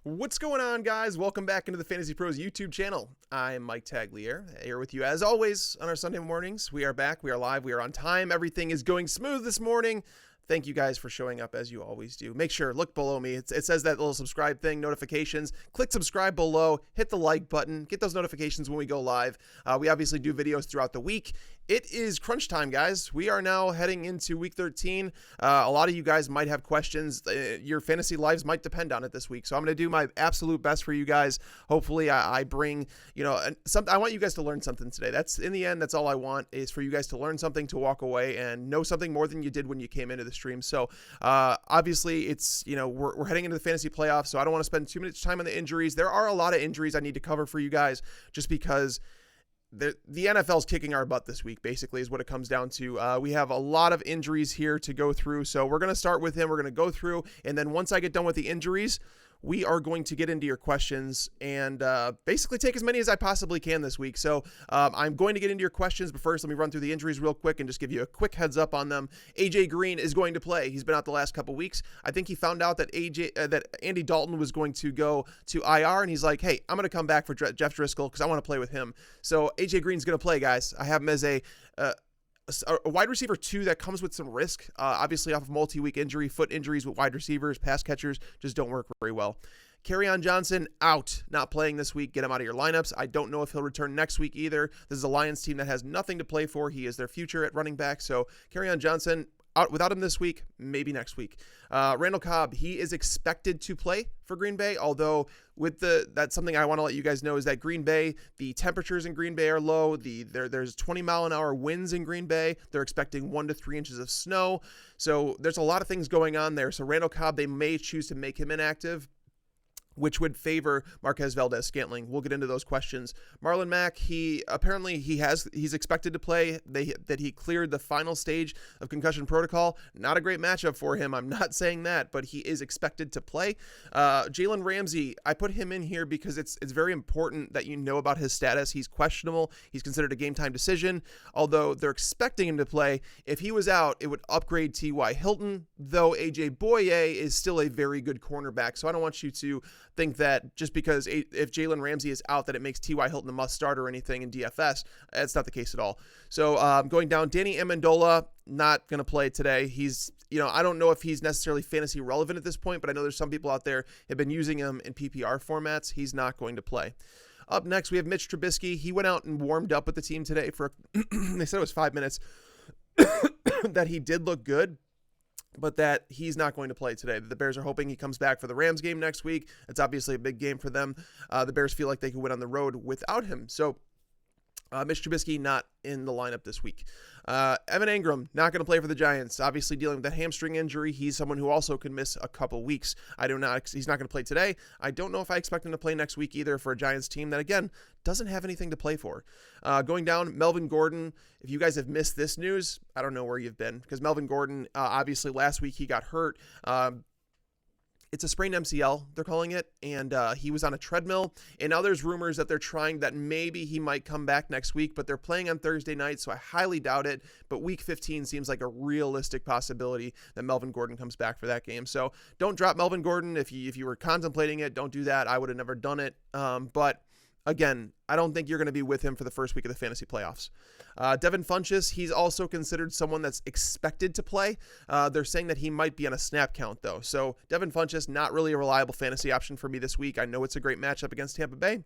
What's going on, guys? Welcome back into the Fantasy Pros YouTube channel. I'm Mike Tagliere, here with you as always on our Sunday mornings. We are back, we are live, we are on time. Everything is going smooth this morning. Thank you guys for showing up as you always do. Make sure, look below me. It says that little subscribe thing, notifications. Click subscribe below, hit the like button, get those notifications when we go live. We obviously do videos throughout the week. It is crunch time, guys. We are now heading into week 13. A lot of you guys might have questions. Your fantasy lives might depend on it this week. So I'm going to do my absolute best for you guys. Hopefully I bring, I want you guys to learn something today. That's in the end, that's all I want is for you guys to learn something, to walk away and know something more than you did when you came into the stream. So obviously it's, we're heading into the fantasy playoffs. So I don't want to spend too much time on the injuries. There are a lot of injuries I need to cover for you guys just because the NFL's kicking our butt this week, basically, is what it comes down to. We have a lot of injuries here to go through, so we're going to start with him. We're going to go through, and then once I get done with the injuries, we are going to get into your questions and basically take as many as I possibly can this week. So I'm going to get into your questions, but first let me run through the injuries real quick and just give you a quick heads up on them. AJ Green is going to play. He's been out the last couple weeks. I think he found out that that Andy Dalton was going to go to IR, and he's like, hey, I'm going to come back for Jeff Driscoll because I want to play with him. So AJ Green's going to play, guys. I have him as a wide receiver 2 that comes with some risk, obviously off of multi-week injury. Foot injuries with wide receivers, pass catchers just don't work very well. Kerryon Johnson out, not playing this week. Get him out of your lineups. I don't know if he'll return next week either. This is a Lions team that has nothing to play for. He is their future at running back. So Kerryon Johnson out without him this week, maybe next week. Randall Cobb, he is expected to play for Green Bay, although that's something I want to let you guys know is that Green Bay, the temperatures in Green Bay are low. There's 20-mile-an-hour winds in Green Bay. They're expecting 1 to 3 inches of snow. So there's a lot of things going on there. So Randall Cobb, they may choose to make him inactive, which would favor Marquez Valdez-Scantling. We'll get into those questions. Marlon Mack, he's expected to play. That he cleared the final stage of concussion protocol. Not a great matchup for him. I'm not saying that, but he is expected to play. Jalen Ramsey, I put him in here because it's very important that you know about his status. He's questionable. He's considered a game-time decision, although they're expecting him to play. If he was out, it would upgrade T.Y. Hilton, though A.J. Boye is still a very good cornerback. So I don't want you to think that just because if Jalen Ramsey is out that it makes T.Y. Hilton a must start or anything in DFS. That's not the case at all. So going down, Danny Amendola, not going to play today. He's, I don't know if he's necessarily fantasy relevant at this point, but I know there's some people out there have been using him in PPR formats. He's not going to play. Up next, we have Mitch Trubisky. He went out and warmed up with the team today for, they said it was 5 minutes, that he did look good, but that he's not going to play today. The Bears are hoping he comes back for the Rams game next week. It's obviously a big game for them. The Bears feel like they could win on the road without him. So Mitch Trubisky not in the lineup this week. Evan Engram not going to play for the Giants. Obviously dealing with that hamstring injury. He's someone who also could miss a couple weeks. He's not going to play today. I don't know if I expect him to play next week either for a Giants team that, again, doesn't have anything to play for. Going down, Melvin Gordon. If you guys have missed this news, I don't know where you've been, because Melvin Gordon, obviously last week he got hurt. It's a sprained MCL, they're calling it, and he was on a treadmill. And now there's rumors that they're trying that maybe he might come back next week, but they're playing on Thursday night, so I highly doubt it. But week 15 seems like a realistic possibility that Melvin Gordon comes back for that game. So don't drop Melvin Gordon. If you were contemplating it, don't do that. I would have never done it. But again, I don't think you're going to be with him for the first week of the fantasy playoffs. Devin Funchess, he's also considered someone that's expected to play. They're saying that he might be on a snap count, though. So Devin Funchess, not really a reliable fantasy option for me this week. I know it's a great matchup against Tampa Bay,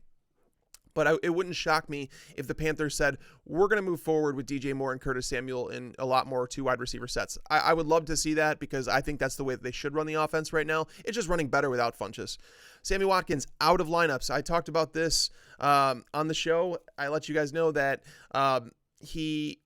but it wouldn't shock me if the Panthers said, we're going to move forward with DJ Moore and Curtis Samuel in a lot more 2 wide receiver sets. I would love to see that, because I think that's the way that they should run the offense right now. It's just running better without Funchess. Sammy Watkins out of lineups. I talked about this on the show. I let you guys know that he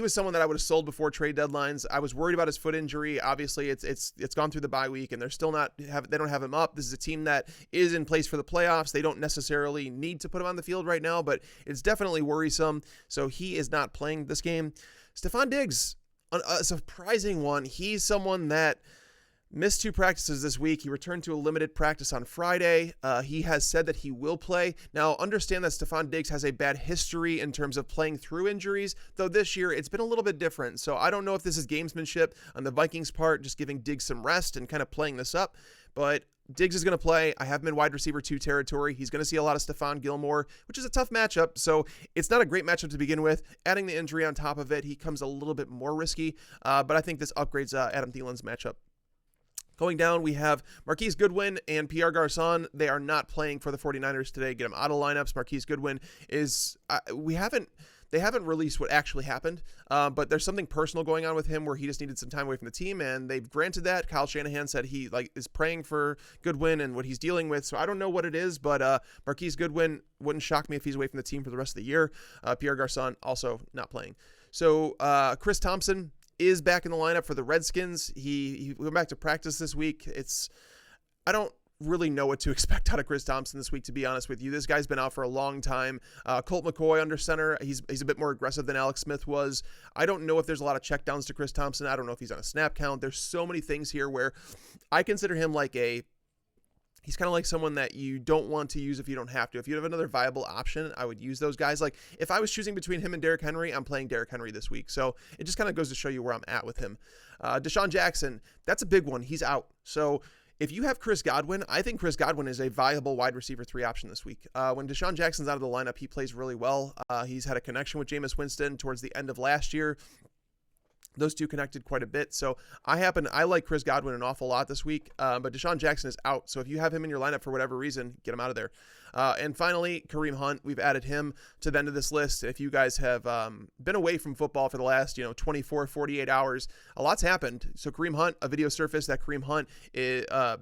was someone that I would have sold before trade deadlines. I was worried about his foot injury. Obviously, it's gone through the bye week, and they don't have him up. This is a team that is in place for the playoffs. They don't necessarily need to put him on the field right now, but it's definitely worrisome. So he is not playing this game. Stephon Diggs, a surprising one. He's someone that missed 2 practices this week. He returned to a limited practice on Friday. He has said that he will play. Now, understand that Stephon Diggs has a bad history in terms of playing through injuries, though this year it's been a little bit different. So I don't know if this is gamesmanship on the Vikings' part, just giving Diggs some rest and kind of playing this up. But Diggs is going to play. I have him in wide receiver 2 territory. He's going to see a lot of Stephon Gilmore, which is a tough matchup. So it's not a great matchup to begin with. Adding the injury on top of it, he comes a little bit more risky. But I think this upgrades Adam Thielen's matchup. Going down, we have Marquise Goodwin and Pierre Garçon. They are not playing for the 49ers today. Get them out of lineups. Marquise Goodwin is they haven't released what actually happened, but there's something personal going on with him where he just needed some time away from the team, and they've granted that. Kyle Shanahan said he is praying for Goodwin and what he's dealing with, so I don't know what it is, but Marquise Goodwin wouldn't shock me if he's away from the team for the rest of the year. Pierre Garçon also not playing. So Chris Thompson is back in the lineup for the Redskins. He went back to practice this week. I don't really know what to expect out of Chris Thompson this week, to be honest with you. This guy's been out for a long time. Colt McCoy under center. He's a bit more aggressive than Alex Smith was. I don't know if there's a lot of checkdowns to Chris Thompson. I don't know if he's on a snap count. There's so many things here where I consider him he's kind of like someone that you don't want to use if you don't have to. If you have another viable option, I would use those guys. Like if I was choosing between him and Derrick Henry, I'm playing Derrick Henry this week. So it just kind of goes to show you where I'm at with him. Deshaun Jackson, that's a big one. He's out. So if you have Chris Godwin, I think Chris Godwin is a viable wide receiver 3 option this week. When Deshaun Jackson's out of the lineup, he plays really well. He's had a connection with Jameis Winston towards the end of last year. Those two connected quite a bit. So I like Chris Godwin an awful lot this week, but Deshaun Jackson is out. So if you have him in your lineup for whatever reason, get him out of there. And finally, Kareem Hunt, we've added him to the end of this list. If you guys have been away from football for the last 24, 48 hours, a lot's happened. So Kareem Hunt, a video surfaced that Kareem Hunt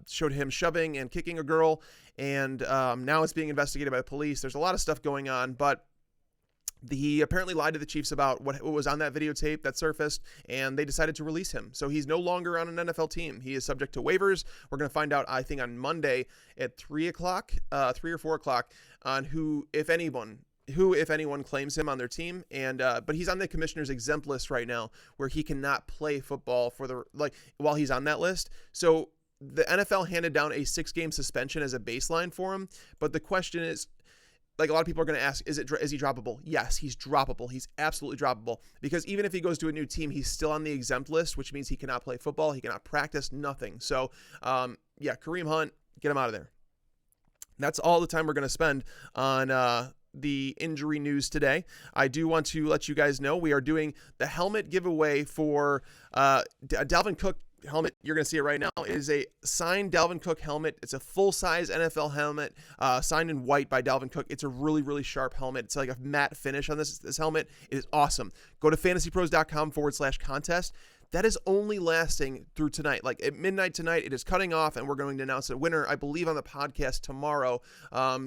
showed him shoving and kicking a girl, and now it's being investigated by the police. There's a lot of stuff going on, but he apparently lied to the Chiefs about what was on that videotape that surfaced, and they decided to release him. So he's no longer on an NFL team. He is subject to waivers. We're going to find out, I think, on Monday at 3 or 4 o'clock on who, if anyone, claims him on their team. And but he's on the commissioner's exempt list right now, where he cannot play football while he's on that list. So the NFL handed down a 6-game suspension as a baseline for him. But the question is, a lot of people are going to ask, is he droppable? Yes, he's droppable. He's absolutely droppable, because even if he goes to a new team, he's still on the exempt list, which means he cannot play football. He cannot practice, nothing. So, Kareem Hunt, get him out of there. That's all the time we're going to spend on the injury news today. I do want to let you guys know we are doing the helmet giveaway for Dalvin Cook. Helmet, you're going to see it right now, is a signed Dalvin Cook helmet. It's a full-size NFL helmet, signed in white by Dalvin Cook. It's a really, really sharp helmet. It's like a matte finish on this helmet. It is awesome. Go to fantasypros.com/contest. that is only lasting through tonight. Like at midnight tonight, it is cutting off, and we're going to announce a winner, I believe, on the podcast tomorrow.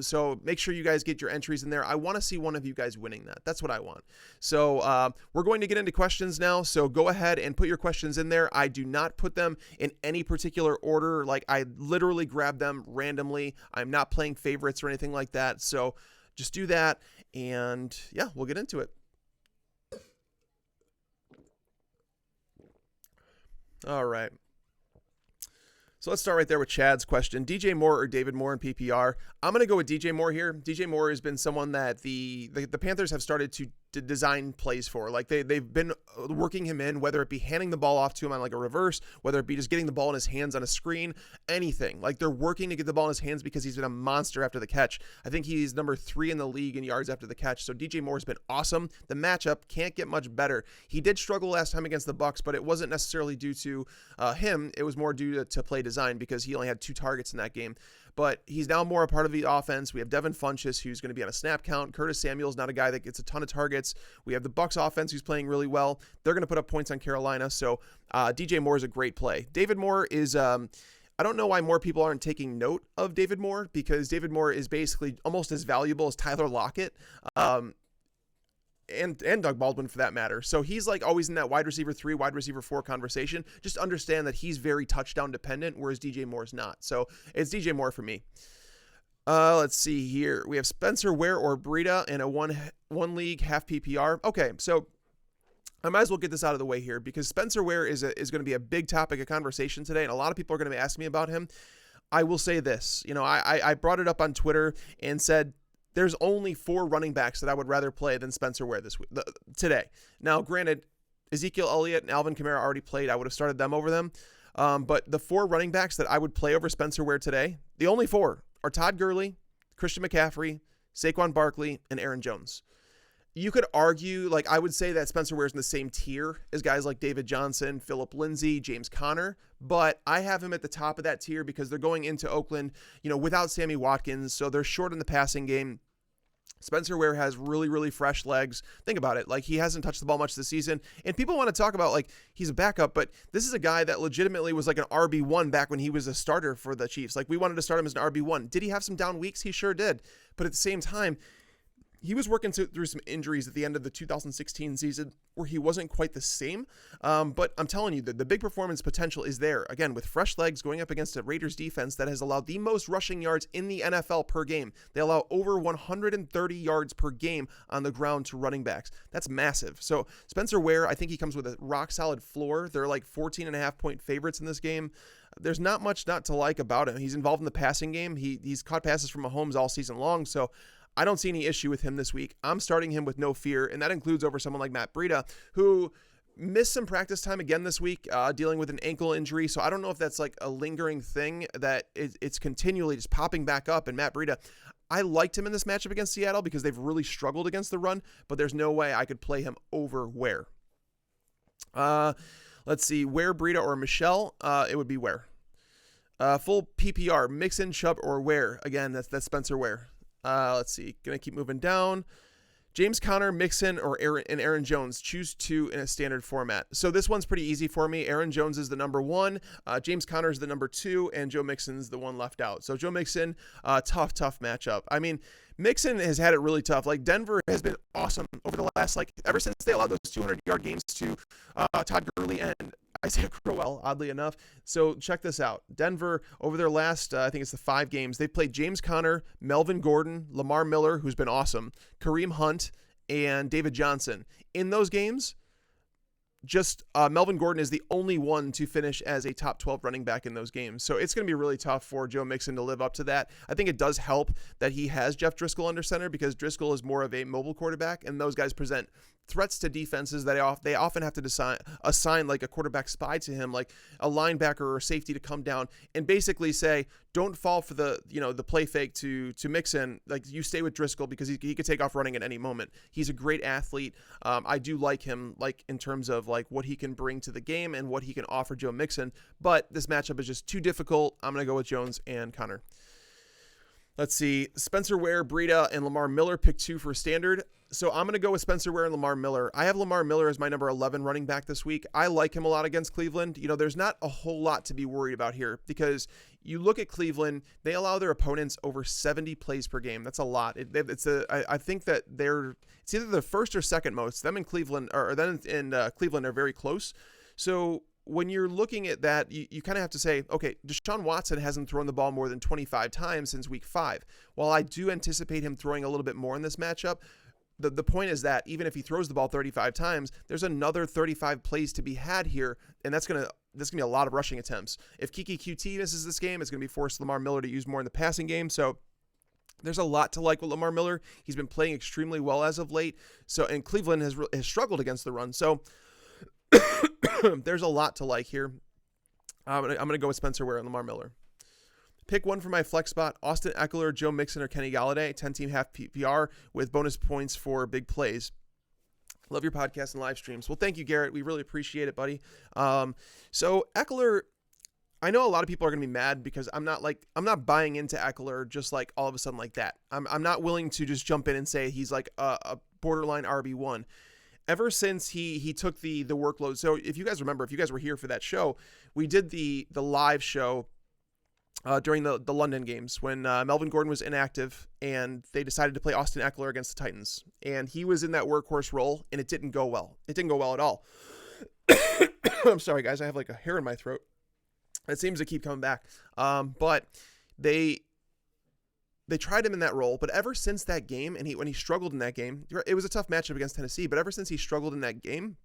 So make sure you guys get your entries in there. I want to see one of you guys winning that. That's what I want. So we're going to get into questions now. So go ahead and put your questions in there. I do not put them in any particular order. Like I literally grab them randomly. I'm not playing favorites or anything like that. So just do that. And yeah, we'll get into it. All right. So let's start right there with Chad's question. DJ Moore or David Moore in PPR? I'm going to go with DJ Moore here. DJ Moore has been someone that the Panthers have started to design plays for. Like they've been working him in, whether it be handing the ball off to him on like a reverse, whether it be just getting the ball in his hands on a screen, anything. Like they're working to get the ball in his hands because he's been a monster after the catch. I think he's number 3 in the league in yards after the catch. So DJ Moore's been awesome. The matchup can't get much better. He did struggle last time against the Bucs, but it wasn't necessarily due to him. It was more due to play design because he only had 2 targets in that game. But he's now more a part of the offense. We have Devin Funchess, who's going to be on a snap count. Curtis Samuel's not a guy that gets a ton of targets. We have the Bucs offense, who's playing really well. They're going to put up points on Carolina. So DJ Moore is a great play. David Moore is I don't know why more people aren't taking note of David Moore, because David Moore is basically almost as valuable as Tyler Lockett. And Doug Baldwin for that matter. So he's like always in that wide receiver 3, wide receiver 4 conversation. Just understand that he's very touchdown dependent, whereas DJ Moore's not. So it's DJ Moore for me. Let's see here. We have Spencer Ware or Breida in a one league half PPR. Okay, so I might as well get this out of the way here because Spencer Ware is going to be a big topic of conversation today, and a lot of people are going to be asking me about him. I will say this. You know, I brought it up on Twitter and said, there's only 4 running backs that I would rather play than Spencer Ware today. Now, granted, Ezekiel Elliott and Alvin Kamara already played. I would have started them over them. But the 4 running backs that I would play over Spencer Ware today, the only 4 are Todd Gurley, Christian McCaffrey, Saquon Barkley, and Aaron Jones. You could argue, like I would say that Spencer Ware's in the same tier as guys like David Johnson, Phillip Lindsay, James Conner, but I have him at the top of that tier because they're going into Oakland, you know, without Sammy Watkins, so they're short in the passing game. Spencer Ware has really, really fresh legs. Think about it. Like, he hasn't touched the ball much this season. And people want to talk about, like, he's a backup, but this is a guy that legitimately was like an RB1 back when he was a starter for the Chiefs. Like, we wanted to start him as an RB1. Did he have some down weeks? He sure did. But at the same time, he was working through some injuries at the end of the 2016 season where he wasn't quite the same. But I'm telling you, the big performance potential is there. Again, with fresh legs going up against a Raiders defense that has allowed the most rushing yards in the NFL per game. They allow over 130 yards per game on the ground to running backs. That's massive. So Spencer Ware, I think he comes with a rock solid floor. They're like 14.5 point favorites in this game. There's not much not to like about him. He's involved in the passing game. He's caught passes from Mahomes all season long. So I don't see any issue with him this week. I'm starting him with no fear, and that includes over someone like Matt Breida, who missed some practice time again this week, dealing with an ankle injury. So I don't know if that's like a lingering thing that it's continually just popping back up. And Matt Breida, I liked him in this matchup against Seattle because they've really struggled against the run, but there's no way I could play him over Ware. Let's see, Ware, Breida, or Michelle. It would be Ware. Full PPR, Mixon, Chubb, or Ware. Again, that's Spencer Ware. Let's see. Gonna keep moving down. James Conner, Mixon, or Aaron Jones. Choose 2 in a standard format. So this one's pretty easy for me. Aaron Jones is the number 1. James Conner is the number 2, and Joe Mixon's the one left out. So Joe Mixon, tough matchup. I mean, Mixon has had it really tough. Like, Denver has been awesome over the last, ever since they allowed those 200-yard games to Todd Gurley and Isaiah Crowell, oddly enough. So check this out. Denver, over their last, I think it's the 5 games, they've played James Conner, Melvin Gordon, Lamar Miller, who's been awesome, Kareem Hunt, and David Johnson. In those games, just Melvin Gordon is the only one to finish as a top 12 running back in those games. So it's going to be really tough for Joe Mixon to live up to that. I think it does help that he has Jeff Driscoll under center because Driscoll is more of a mobile quarterback, and those guys present threats to defenses that they often have to assign like a quarterback spy to him, like a linebacker or safety to come down and basically say, don't fall for the play fake to Mixon. Like, you stay with Driscoll because he could take off running at any moment. He's a great athlete. I do like him, like, in terms of like what he can bring to the game and what he can offer Joe Mixon. But this matchup is just too difficult. I'm going to go with Jones and Conner. Let's see. Spencer Ware, Breida, and Lamar Miller pick 2 for standard. So I'm going to go with Spencer Ware and Lamar Miller. I have Lamar Miller as my number 11 running back this week. I like him a lot against Cleveland. There's not a whole lot to be worried about here because you look at Cleveland, they allow their opponents over 70 plays per game. That's a lot. I think that it's either the first or second most. Them in Cleveland, or them in Cleveland are very close. So when you're looking at that, you kind of have to say, okay, Deshaun Watson hasn't thrown the ball more than 25 times since week 5. While I do anticipate him throwing a little bit more in this matchup, the point is that even if he throws the ball 35 times, there's another 35 plays to be had here, and that's gonna be a lot of rushing attempts. If Kiki QT misses this game, it's going to be forced Lamar Miller to use more in the passing game. So there's a lot to like with Lamar Miller. He's been playing extremely well as of late. And Cleveland has struggled against the run. So there's a lot to like here. I'm going to go with Spencer Ware and Lamar Miller. Pick 1 for my flex spot: Austin Eckler, Joe Mixon, or Kenny Galladay. 10-team half PPR with bonus points for big plays. Love your podcast and live streams. Well, thank you, Garrett. We really appreciate it, buddy. So Eckler, I know a lot of people are going to be mad because I'm not buying into Eckler just like all of a sudden like that. I'm not willing to just jump in and say he's like a borderline RB1. Ever since he took the workload. So if you guys remember, if you guys were here for that show, we did the live show during the London games when Melvin Gordon was inactive and they decided to play Austin Eckler against the Titans. And he was in that workhorse role and it didn't go well. It didn't go well at all. I'm sorry, guys. I have like a hair in my throat. It seems to keep coming back. But they tried him in that role. But ever since that game, and when he struggled in that game, it was a tough matchup against Tennessee. But ever since he struggled in that game,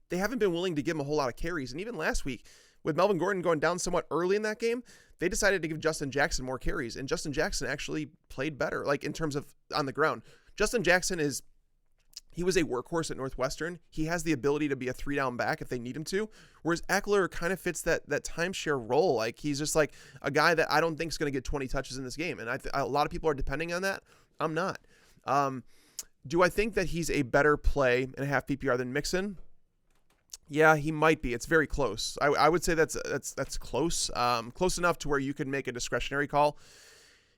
they haven't been willing to give him a whole lot of carries. And even last week, with Melvin Gordon going down somewhat early in that game, they decided to give Justin Jackson more carries. And Justin Jackson actually played better, like in terms of on the ground. Justin Jackson he was a workhorse at Northwestern. He has the ability to be a 3-down back if they need him to. Whereas Eckler kind of fits that timeshare role. Like he's just like a guy that I don't think is going to get 20 touches in this game. And a lot of people are depending on that. I'm not. Do I think that he's a better play in a half PPR than Mixon? Yeah, he might be. It's very close. I would say that's close. Close enough to where you could make a discretionary call.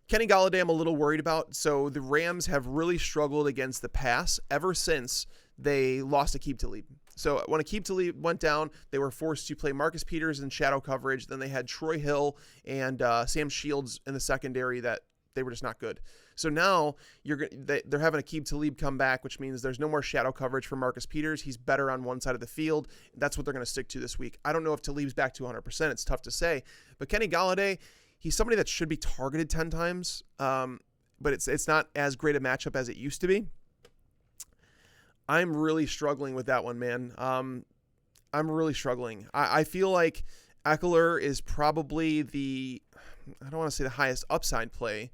Kenny Galladay, I'm a little worried about. So the Rams have really struggled against the pass ever since they lost Aqib Talib. So when Aqib Talib went down, they were forced to play Marcus Peters in shadow coverage. Then they had Troy Hill and Sam Shields in the secondary that they were just not good. So now they're having Aqib Talib come back, which means there's no more shadow coverage for Marcus Peters. He's better on one side of the field. That's what they're going to stick to this week. I don't know if Talib's back to 100%. It's tough to say. But Kenny Galladay, he's somebody that should be targeted 10 times, but it's not as great a matchup as it used to be. I'm really struggling with that one, man. I'm really struggling. I feel like Eckler is probably I don't want to say the highest upside play.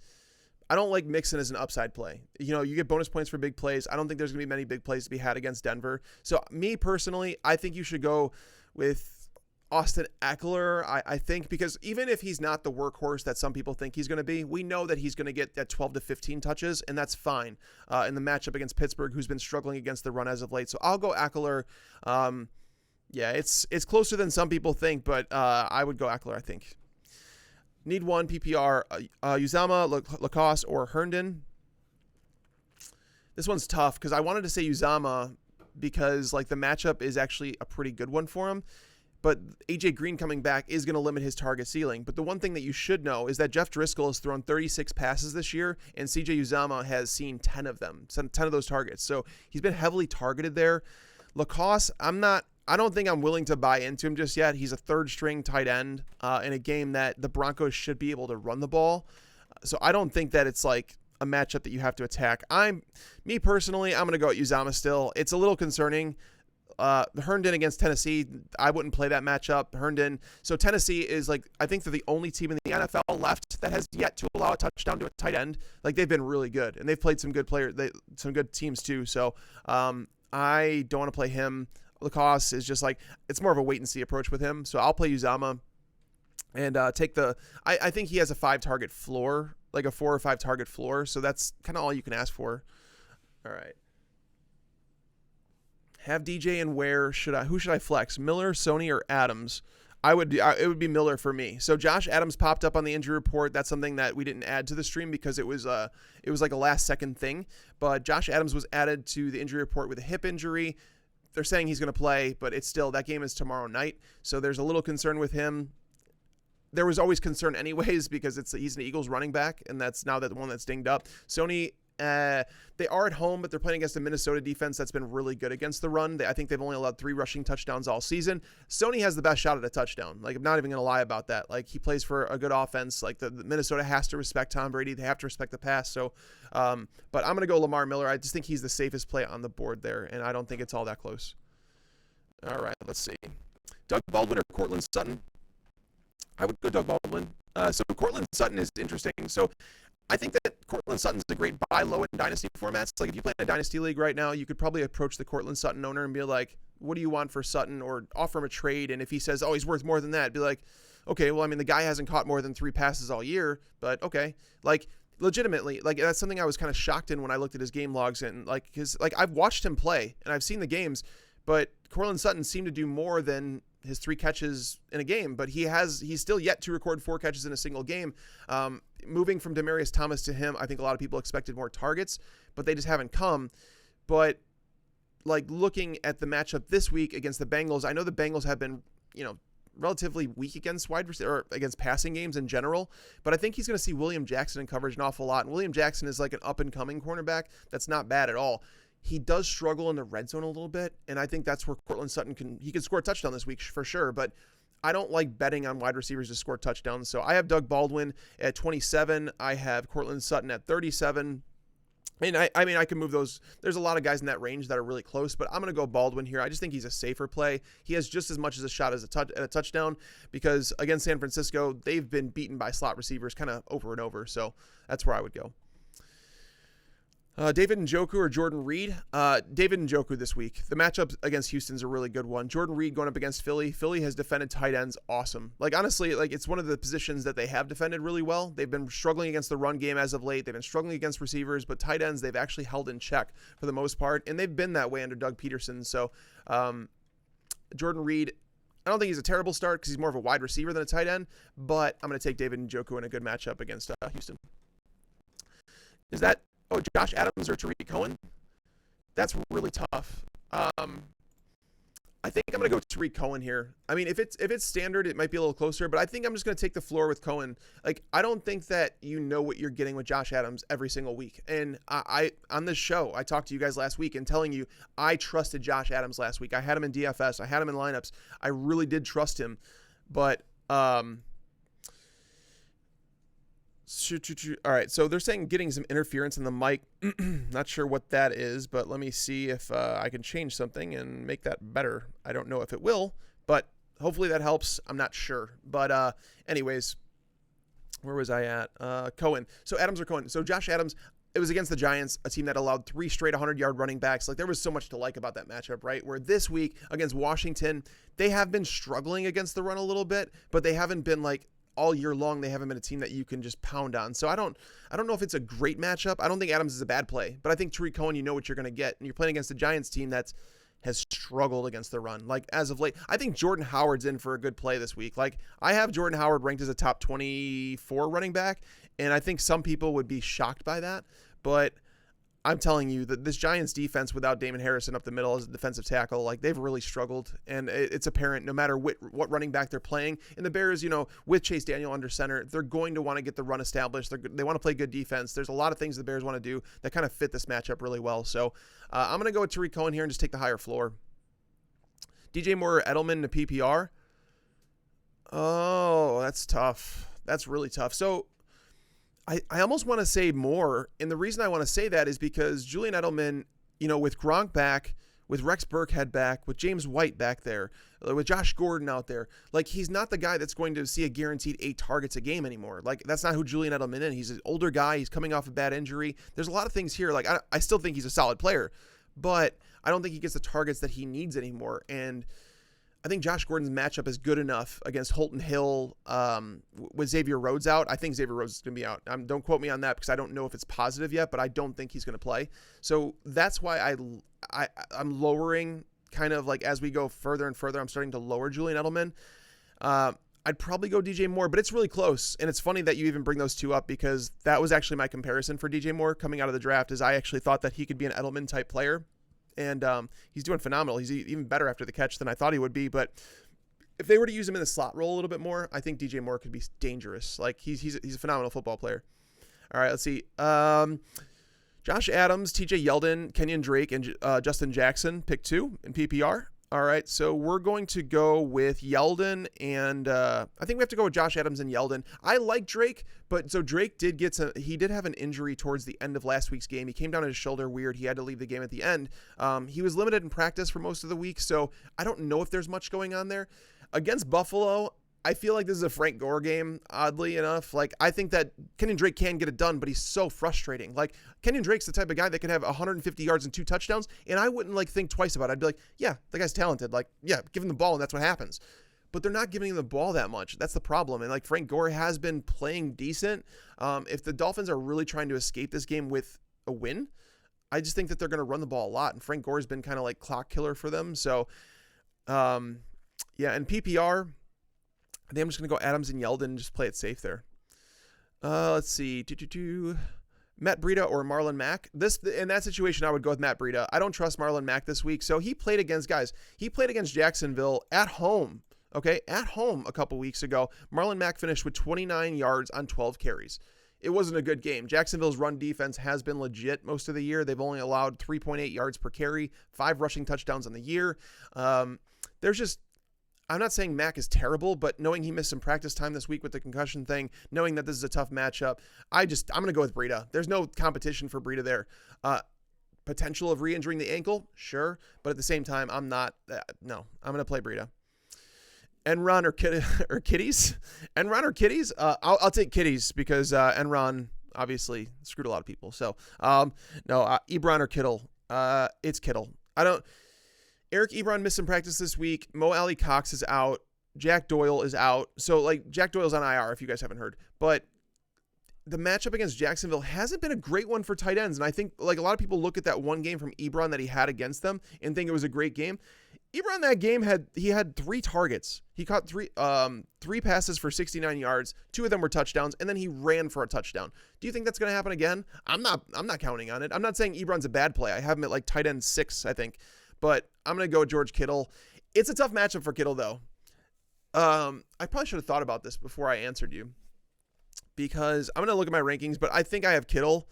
I don't like Mixon as an upside play. You get bonus points for big plays. I don't think there's going to be many big plays to be had against Denver. So me personally, I think you should go with Austin Eckler. I think because even if he's not the workhorse that some people think he's going to be, we know that he's going to get that 12 to 15 touches, and that's fine in the matchup against Pittsburgh, who's been struggling against the run as of late. So I'll go Eckler. Yeah, it's closer than some people think, but I would go Eckler, I think. Need one PPR, Uzama, Lacoste, or Herndon. This one's tough because I wanted to say Uzama because the matchup is actually a pretty good one for him. But A.J. Green coming back is going to limit his target ceiling. But the one thing that you should know is that Jeff Driscoll has thrown 36 passes this year, and C.J. Uzama has seen 10 of them, 10 of those targets. So he's been heavily targeted there. Lacoste, I don't think I'm willing to buy into him just yet. He's a third-string tight end in a game that the Broncos should be able to run the ball. So I don't think that it's like a matchup that you have to attack. Me personally, I'm going to go at Uzama still. It's a little concerning. Herndon against Tennessee, I wouldn't play that matchup. Herndon. So Tennessee is I think they're the only team in the NFL left that has yet to allow a touchdown to a tight end. They've been really good, and they've played some good players, some good teams too. So I don't want to play him. Lacoste is just it's more of a wait and see approach with him. So I'll play Uzama and take I think he has a 5-target floor, like a 4 or 5 target floor. So that's kind of all you can ask for. All right. Have DJ and who should I flex? Miller, Sony, or Adams? It would be Miller for me. So Josh Adams popped up on the injury report. That's something that we didn't add to the stream because it was like a last second thing. But Josh Adams was added to the injury report with a hip injury. They're saying he's going to play, but it's still, that game is tomorrow night. So there's a little concern with him. There was always concern anyways because he's an Eagles running back, and that's now the one that's dinged up. Sony, they are at home, but they're playing against a Minnesota defense that's been really good against the run. I think they've only allowed 3 rushing touchdowns all season. Sony has the best shot at a touchdown. Like, I'm not even going to lie about that. Like, he plays for a good offense. Like, the Minnesota has to respect Tom Brady. They have to respect the pass. So, but I'm going to go Lamar Miller. I just think he's the safest play on the board there, and I don't think it's all that close. All right, let's see. Doug Baldwin or Cortland Sutton? I would go Doug Baldwin. So Cortland Sutton is interesting. So I think that Cortland Sutton's a great buy low in dynasty formats. Like, if you play in a dynasty league right now, you could probably approach the Cortland Sutton owner and be like, what do you want for Sutton? Or offer him a trade. And if he says, oh, he's worth more than that, be like, okay, well, I mean, the guy hasn't caught more than 3 passes all year, but okay. Like, legitimately, like, that's something I was kind of shocked in when I looked at his game logs. And like, because like, I've watched him play and I've seen the games, but Cortland Sutton seemed to do more than his 3 catches in a game, but he's still yet to record 4 catches in a single game. Moving from Demaryius Thomas to him, I think a lot of people expected more targets, but they just haven't come. But like, looking at the matchup this week against the Bengals, I know the Bengals have been, relatively weak against wide receiver or against passing games in general, but I think he's going to see William Jackson in coverage an awful lot. And William Jackson is like an up and coming cornerback. That's not bad at all. He does struggle in the red zone a little bit, and I think that's where Cortland Sutton can score a touchdown this week for sure, but I don't like betting on wide receivers to score touchdowns. So I have Doug Baldwin at 27. I have Cortland Sutton at 37. And I can move those. There's a lot of guys in that range that are really close, but I'm going to go Baldwin here. I just think he's a safer play. He has just as much as a shot as at a touchdown because against San Francisco, they've been beaten by slot receivers kind of over and over. So that's where I would go. David Njoku or Jordan Reed? David Njoku this week. The matchup against Houston's a really good one. Jordan Reed going up against Philly. Philly has defended tight ends awesome. Like, honestly, like, it's one of the positions that they have defended really well. They've been struggling against the run game as of late. They've been struggling against receivers, but tight ends they've actually held in check for the most part, and they've been that way under Doug Peterson. So Jordan Reed, I don't think he's a terrible start because he's more of a wide receiver than a tight end, but I'm going to take David Njoku in a good matchup against Houston. Josh Adams or Tariq Cohen? That's really tough. I think I'm going to go Tariq Cohen here. I mean, if it's standard, it might be a little closer, but I think I'm just going to take the floor with Cohen. Like, I don't think that you know what you're getting with Josh Adams every single week. And I on this show, I talked to you guys last week and telling you I trusted Josh Adams last week. I had him in DFS. I had him in lineups. I really did trust him. But all right, so they're saying getting some interference in the mic. Not sure what that is, but let me see if I can change something and make that better. I don't know if it will, but hopefully that helps. I'm not sure. But anyways, where was I at? Cohen. So Adams or Cohen? So Josh Adams, it was against the Giants, a team that allowed 3 straight 100-yard running backs. Like, there was so much to like about that matchup, right? Where this week against Washington, they have been struggling against the run a little bit, but they haven't been like, all year long, they haven't been a team that you can just pound on. So I don't know if it's a great matchup. I don't think Adams is a bad play, but I think Tariq Cohen, you know what you're going to get. And you're playing against the Giants team that has struggled against the run. Like, as of late, I think Jordan Howard's in for a good play this week. Like, I have Jordan Howard ranked as a top 24 running back, and I think some people would be shocked by that, but I'm telling you that this Giants defense without Damon Harrison up the middle as a defensive tackle, like, they've really struggled, and it's apparent no matter what running back they're playing. And the Bears, with Chase Daniel under center, they're going to want to get the run established. They want to play good defense. There's a lot of things the Bears want to do that kind of fit this matchup really well. So I'm going to go with Tariq Cohen here and just take the higher floor. DJ Moore or Edelman to PPR? Oh, that's tough. That's really tough. So I almost want to say more, and the reason I want to say that is because Julian Edelman, with Gronk back, with Rex Burkhead back, with James White back there, with Josh Gordon out there, like, he's not the guy that's going to see a guaranteed 8 targets a game anymore. Like, that's not who Julian Edelman is. He's an older guy. He's coming off a bad injury. There's a lot of things here. Like, I still think he's a solid player, but I don't think he gets the targets that he needs anymore. And I think Josh Gordon's matchup is good enough against Holton Hill with Xavier Rhodes out. I think Xavier Rhodes is going to be out. Don't quote me on that because I don't know if it's positive yet, but I don't think he's going to play. So that's why I'm lowering kind of like as we go further and further, I'm starting to lower Julian Edelman. I'd probably go DJ Moore, but it's really close. And it's funny that you even bring those two up because that was actually my comparison for DJ Moore coming out of the draft. Is I actually thought that he could be an Edelman type player, and he's doing phenomenal. He's even better after the catch than I thought he would be. But if they were to use him in the slot role a little bit more, I think DJ Moore could be dangerous. Like he's a phenomenal football player. All right, let's see. Josh Adams, TJ Yeldon, Kenyon Drake, and Justin Jackson, pick 2 in PPR. All right, so we're going to go with Yeldon, and I think we have to go with Josh Adams and Yeldon. I like Drake, but so Drake did have an injury towards the end of last week's game. He came down on his shoulder weird. He had to leave the game at the end. He was limited in practice for most of the week, so I don't know if there's much going on there. Against Buffalo, I feel like this is a Frank Gore game, oddly enough. Like, I think that Kenyon Drake can get it done, but he's so frustrating. Like, Kenyon Drake's the type of guy that can have 150 yards and 2 touchdowns, and I wouldn't, like, think twice about it. I'd be like, yeah, the guy's talented. Like, yeah, give him the ball, and that's what happens. But they're not giving him the ball that much. That's the problem. And, like, Frank Gore has been playing decent. If the Dolphins are really trying to escape this game with a win, I just think that they're going to run the ball a lot, and Frank Gore's been kind of like clock killer for them. So, yeah, and PPR, I think I'm just going to go Adams and Yeldon and just play it safe there. Let's see. Matt Breida or Marlon Mack. In that situation, I would go with Matt Breida. I don't trust Marlon Mack this week. So he played against Jacksonville at home. Okay, at home a couple weeks ago. Marlon Mack finished with 29 yards on 12 carries. It wasn't a good game. Jacksonville's run defense has been legit most of the year. They've only allowed 3.8 yards per carry, 5 rushing touchdowns on the year. I'm not saying Mack is terrible, but knowing he missed some practice time this week with the concussion thing, knowing that this is a tough matchup, I'm going to go with Breida. There's no competition for Breida there. Potential of re-injuring the ankle, sure, but at the same time, I'm not. No, I'm going to play Breida. Enron or Kitties? Enron or Kitties? I'll take Kitties because Enron obviously screwed a lot of people. So Ebron or Kittle? It's Kittle. Eric Ebron missed some practice this week. Mo Alley Cox is out. Jack Doyle is out. So, like, Jack Doyle's on IR if you guys haven't heard. But the matchup against Jacksonville hasn't been a great one for tight ends. And I think, like, a lot of people look at that one game from Ebron that he had against them and think it was a great game. Ebron that game had 3 targets. He caught three passes for 69 yards. 2 of them were touchdowns, and then he ran for a touchdown. Do you think that's going to happen again? I'm not counting on it. I'm not saying Ebron's a bad play. I have him at like tight end 6, I think. But I'm going to go with George Kittle. It's a tough matchup for Kittle, though. I probably should have thought about this before I answered you because I'm going to look at my rankings, but I think I have Kittle.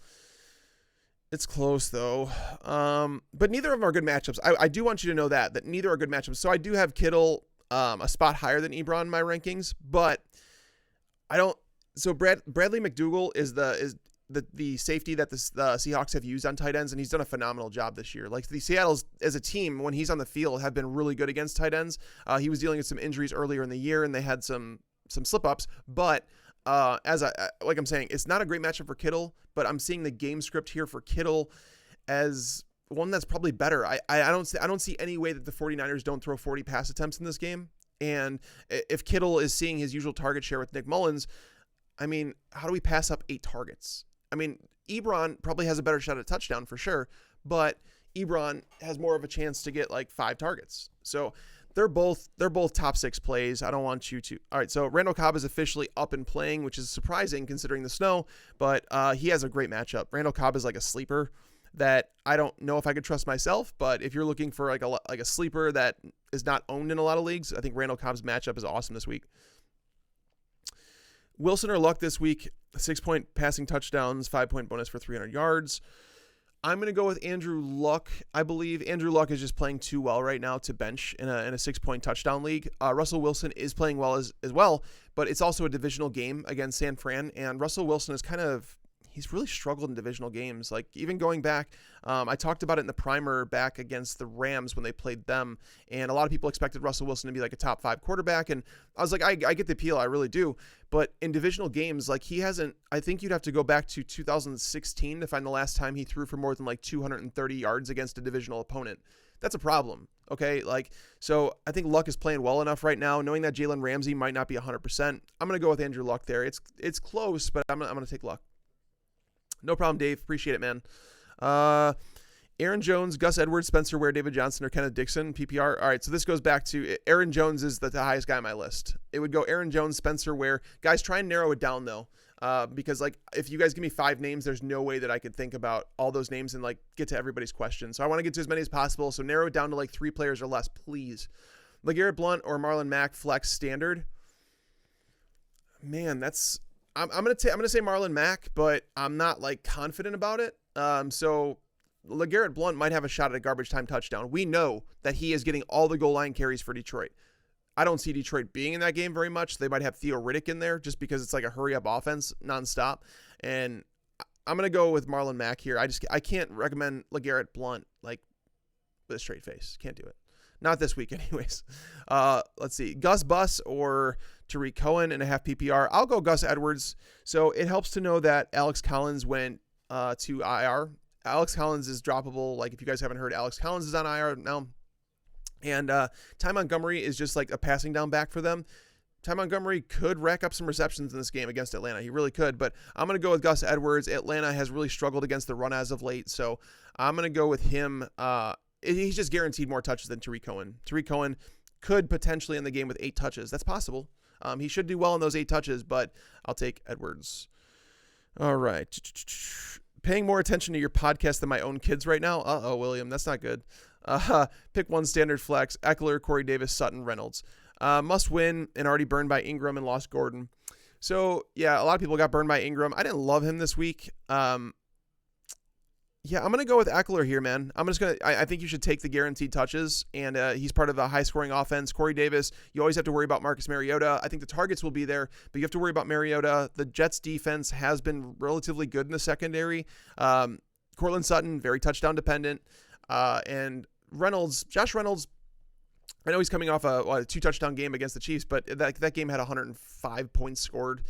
It's close, though. But neither of them are good matchups. I do want you to know that neither are good matchups. So I do have Kittle a spot higher than Ebron in my rankings, but I don't. So Bradley McDougall is the safety that the Seahawks have used on tight ends, and he's done a phenomenal job this year. Like, the Seattle's, as a team, when he's on the field, have been really good against tight ends. He was dealing with some injuries earlier in the year, and they had some slip-ups. But like I'm saying, it's not a great matchup for Kittle, but I'm seeing the game script here for Kittle as one that's probably better. I don't see any way that the 49ers don't throw 40 pass attempts in this game. And if Kittle is seeing his usual target share with Nick Mullins, I mean, how do we pass up 8 targets? I mean, Ebron probably has a better shot at touchdown for sure, but Ebron has more of a chance to get like 5 targets. So they're both top 6 plays. I don't want you to. All right, so Randall Cobb is officially up and playing, which is surprising considering the snow, but he has a great matchup. Randall Cobb is like a sleeper that I don't know if I could trust myself, but if you're looking for like a sleeper that is not owned in a lot of leagues, I think Randall Cobb's matchup is awesome this week. Wilson or Luck this week, 6-point passing touchdowns, 5-point bonus for 300 yards. I'm going to go with Andrew Luck. I believe Andrew Luck is just playing too well right now to bench in a 6-point touchdown league. Russell Wilson is playing well as well, but it's also a divisional game against San Fran, and Russell Wilson is he's really struggled in divisional games. Like, even going back, I talked about it in the primer back against the Rams when they played them, and a lot of people expected Russell Wilson to be like a top 5 quarterback, and I was like, I get the appeal, I really do, but in divisional games, like, he hasn't. I think you'd have to go back to 2016 to find the last time he threw for more than like 230 yards against a divisional opponent. That's a problem, okay? Like, so I think Luck is playing well enough right now, knowing that Jalen Ramsey might not be 100%. I'm going to go with Andrew Luck there. It's close, but I'm going to take Luck. No problem, Dave. Appreciate it, man. Aaron Jones, Gus Edwards, Spencer Ware, David Johnson, or Kenneth Dixon, PPR. All right, so this goes back to Aaron Jones is the highest guy on my list. It would go Aaron Jones, Spencer Ware. Guys, try and narrow it down, though, because, like, if you guys give me 5 names, there's no way that I could think about all those names and, like, get to everybody's question. So I want to get to as many as possible, so narrow it down to, like, 3 players or less, please. LeGarrette Blount or Marlon Mack, flex standard. Man, I'm gonna say Marlon Mack, but I'm not, like, confident about it. So LeGarrette Blount might have a shot at a garbage time touchdown. We know that he is getting all the goal line carries for Detroit. I don't see Detroit being in that game very much. They might have Theo Riddick in there just because it's like a hurry up offense nonstop. And I'm going to go with Marlon Mack here. I can't recommend LeGarrette Blount like with a straight face. Can't do it. Not this week anyways. Let's see. Gus Bus or Tariq Cohen in a half PPR. I'll go Gus Edwards. So it helps to know that Alex Collins went to IR. Alex Collins is droppable. Like, if you guys haven't heard, Alex Collins is on IR now. And Ty Montgomery is just like a passing down back for them. Ty Montgomery could rack up some receptions in this game against Atlanta. He really could. But I'm going to go with Gus Edwards. Atlanta has really struggled against the run as of late. So I'm going to go with him. He's just guaranteed more touches than Tariq Cohen. Tariq Cohen could potentially end the game with 8 touches. That's possible. He should do well in those 8 touches, but I'll take Edwards. All right. Paying more attention to your podcast than my own kids right now. Uh-oh, William. That's not good. Pick one standard flex. Eckler, Corey Davis, Sutton, Reynolds. Must win and already burned by Ingram and lost Gordon. So, yeah, a lot of people got burned by Ingram. I didn't love him this week. Yeah, I'm going to go with Eckler here, man. I think you should take the guaranteed touches, and he's part of a high-scoring offense. Corey Davis, you always have to worry about Marcus Mariota. I think the targets will be there, but you have to worry about Mariota. The Jets' defense has been relatively good in the secondary. Cortland Sutton, very touchdown-dependent. And Reynolds, Josh Reynolds, I know he's coming off a 2-touchdown game against the Chiefs, but that game had 105 points scored.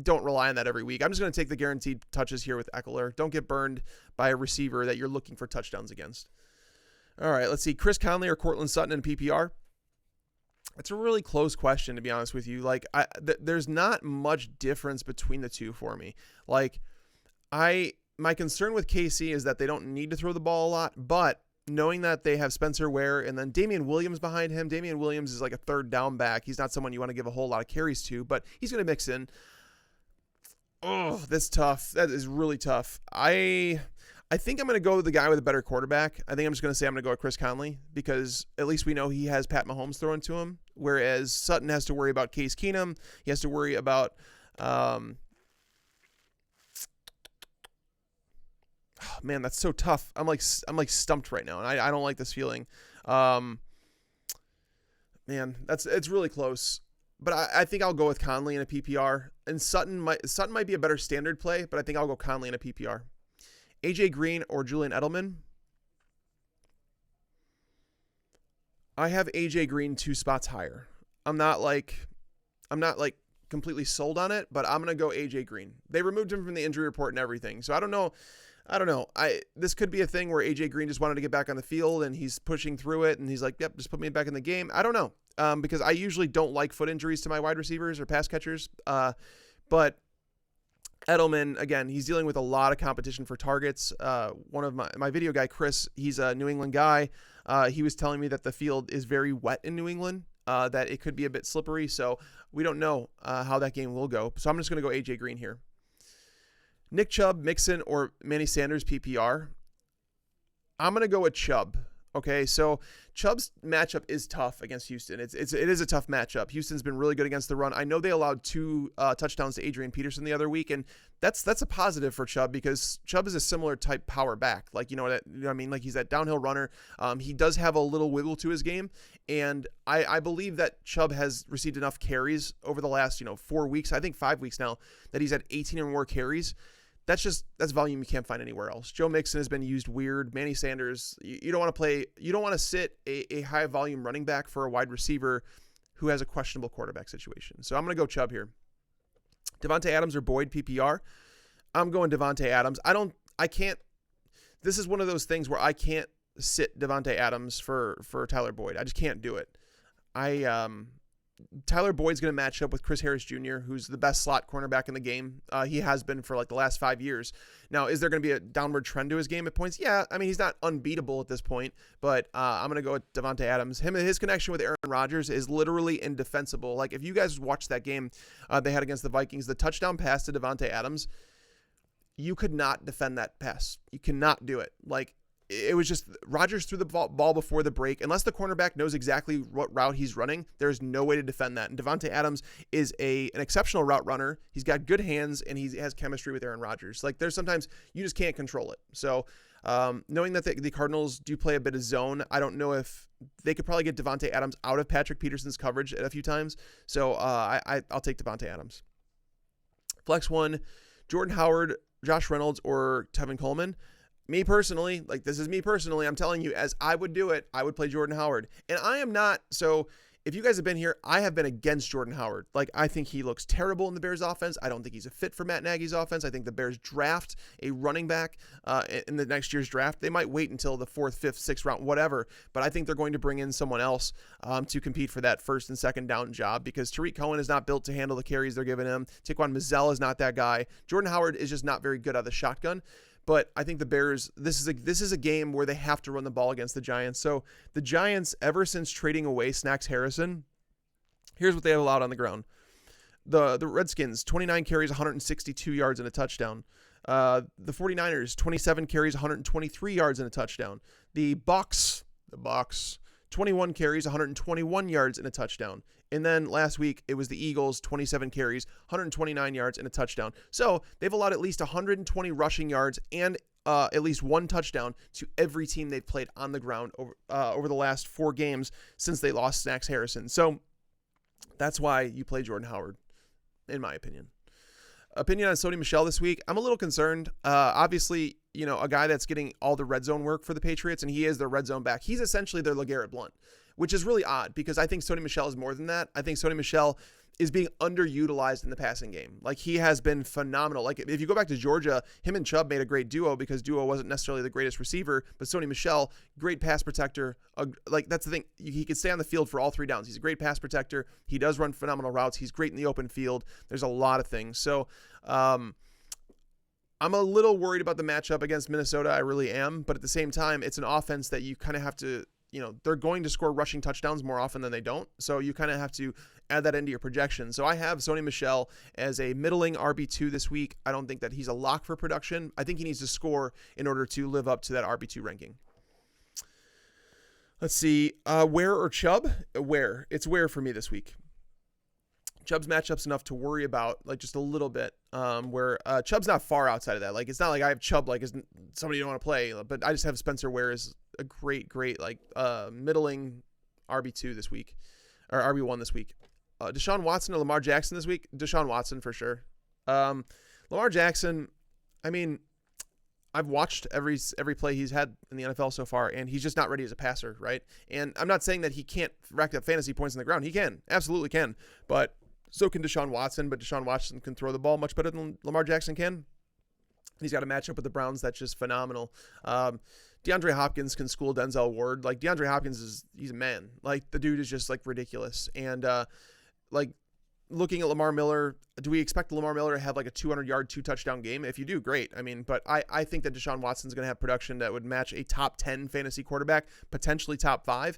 Don't rely on that every week. I'm just going to take the guaranteed touches here with Eckler. Don't get burned by a receiver that you're looking for touchdowns against. All right, let's see. Chris Conley or Cortland Sutton in PPR? It's a really close question, to be honest with you. Like, there's not much difference between the two for me. Like, my concern with KC is that they don't need to throw the ball a lot, but knowing that they have Spencer Ware and then Damian Williams behind him. Damian Williams is like a third down back. He's not someone you want to give a whole lot of carries to, but he's going to mix in. Oh, that's tough. That is really tough. I think I'm going to go with the guy with a better quarterback. I think I'm just going to say I'm going to go with Chris Conley because at least we know he has Pat Mahomes throwing to him, whereas Sutton has to worry about Case Keenum. He has to worry about man, that's so tough. I'm like stumped right now, and I don't like this feeling. Man, it's really close. But I think I'll go with Conley in a PPR. And Sutton might be a better standard play, but I think I'll go Conley in a PPR. AJ Green or Julian Edelman? I have AJ Green 2 spots higher. I'm not completely sold on it, but I'm going to go AJ Green. They removed him from the injury report and everything. So I don't know. This could be a thing where AJ Green just wanted to get back on the field and he's pushing through it and he's like, yep, just put me back in the game. I don't know. Because I usually don't like foot injuries to my wide receivers or pass catchers. But Edelman, again, he's dealing with a lot of competition for targets. One of my video guy, Chris, he's a New England guy. He was telling me that the field is very wet in New England, that it could be a bit slippery. So we don't know how that game will go. So I'm just going to go AJ Green here. Nick Chubb, Mixon, or Manny Sanders PPR. I'm going to go with Chubb. Okay, so Chubb's matchup is tough against Houston. It is a tough matchup. Houston's been really good against the run. I know they allowed 2 touchdowns to Adrian Peterson the other week, and that's a positive for Chubb because Chubb is a similar type power back. Like, you know what I mean? Like, he's that downhill runner. He does have a little wiggle to his game, and I believe that Chubb has received enough carries over the last 4 weeks, I think 5 weeks now, that he's had 18 or more carries. That's volume you can't find anywhere else. Joe Mixon has been used weird. Manny Sanders, you don't want to sit a high volume running back for a wide receiver who has a questionable quarterback situation. So I'm going to go Chubb here. Devontae Adams or Boyd PPR. I'm going Devontae Adams. This is one of those things where I can't sit Devontae Adams for Tyler Boyd. I just can't do it. Tyler Boyd's going to match up with Chris Harris Jr., who's the best slot cornerback in the game. He has been for like the last 5 years. Now, is there going to be a downward trend to his game at points? Yeah, I mean, he's not unbeatable at this point, but I'm going to go with Davante Adams. His connection with Aaron Rodgers is literally indefensible. Like, if you guys watched that game they had against the Vikings, the touchdown pass to Davante Adams, you could not defend that pass. You cannot do it. Like, it was just Rodgers threw the ball before the break. Unless the cornerback knows exactly what route he's running, there's no way to defend that. And Davante Adams is an exceptional route runner. He's got good hands, and he has chemistry with Aaron Rodgers. Like, there's sometimes you just can't control it. So knowing that the Cardinals do play a bit of zone, I don't know if they could probably get Davante Adams out of Patrick Peterson's coverage a few times. So I'll take Davante Adams. Flex 1, Jordan Howard, Josh Reynolds, or Tevin Coleman. Me personally, like, this is me personally, I'm telling you, as I would do it, I would play Jordan Howard. And I am not, so if you guys have been here, I have been against Jordan Howard. Like, I think he looks terrible in the Bears offense. I don't think he's a fit for Matt Nagy's offense. I think the Bears draft a running back in the next year's draft. They might wait until the 4th, 5th, 6th round, whatever. But I think they're going to bring in someone else to compete for that first and second down job, because Tariq Cohen is not built to handle the carries they're giving him. Taquan Mizzell is not that guy. Jordan Howard is just not very good out of the shotgun. But I think the Bears, this is a game where they have to run the ball against the Giants. So the Giants, ever since trading away Snacks Harrison, here's what they have allowed on the ground. The Redskins, 29 carries, 162 yards and a touchdown. The 49ers, 27 carries, 123 yards and a touchdown. The Bucks, 21 carries, 121 yards and a touchdown. And then last week, it was the Eagles, 27 carries, 129 yards and a touchdown. So they've allowed at least 120 rushing yards and at least one touchdown to every team they've played on the ground over the last 4 games since they lost Snacks Harrison. So that's why you play Jordan Howard, in my opinion. Opinion on Sony Michel this week. I'm a little concerned. Obviously, a guy that's getting all the red zone work for the Patriots, and he is their red zone back. He's essentially their LeGarrette Blount, which is really odd because I think Sony Michel is more than that. I think Sony Michel is being underutilized in the passing game. Like, he has been phenomenal. Like, if you go back to Georgia, him and Chubb made a great duo because Duo wasn't necessarily the greatest receiver, but Sony Michel, great pass protector. Like, that's the thing. He could stay on the field for all 3 downs. He's a great pass protector. He does run phenomenal routes. He's great in the open field. There's a lot of things. So, I'm a little worried about the matchup against Minnesota. I really am. But at the same time, it's an offense that you kind of have to, they're going to score rushing touchdowns more often than they don't. So you kind of have to add that into your projection. So I have Sony Michel as a middling RB2 this week. I don't think that he's a lock for production. I think he needs to score in order to live up to that RB2 ranking. Let's see. Ware or Chubb? Ware. It's Ware for me this week. Chubb's matchup's enough to worry about, like, just a little bit, where Chubb's not far outside of that. Like, it's not like I have Chubb like as somebody you don't want to play, but I just have Spencer Ware as a great, like, middling RB2 this week, or RB1 this week. Deshaun Watson or Lamar Jackson this week? Deshaun Watson for sure. Lamar Jackson, I mean, I've watched every play he's had in the NFL so far, and he's just not ready as a passer, right? And I'm not saying that he can't rack up fantasy points on the ground. He can, absolutely can, but so can Deshaun Watson, but Deshaun Watson can throw the ball much better than Lamar Jackson can. He's got a matchup with the Browns that's just phenomenal. DeAndre Hopkins can school Denzel Ward. Like, DeAndre Hopkins he's a man. Like, the dude is just, like, ridiculous. And, like, looking at Lamar Miller, do we expect Lamar Miller to have like a 200-yard, 2-touchdown game? If you do, great. I mean, but I think that Deshaun Watson's going to have production that would match a top 10 fantasy quarterback, potentially top 5.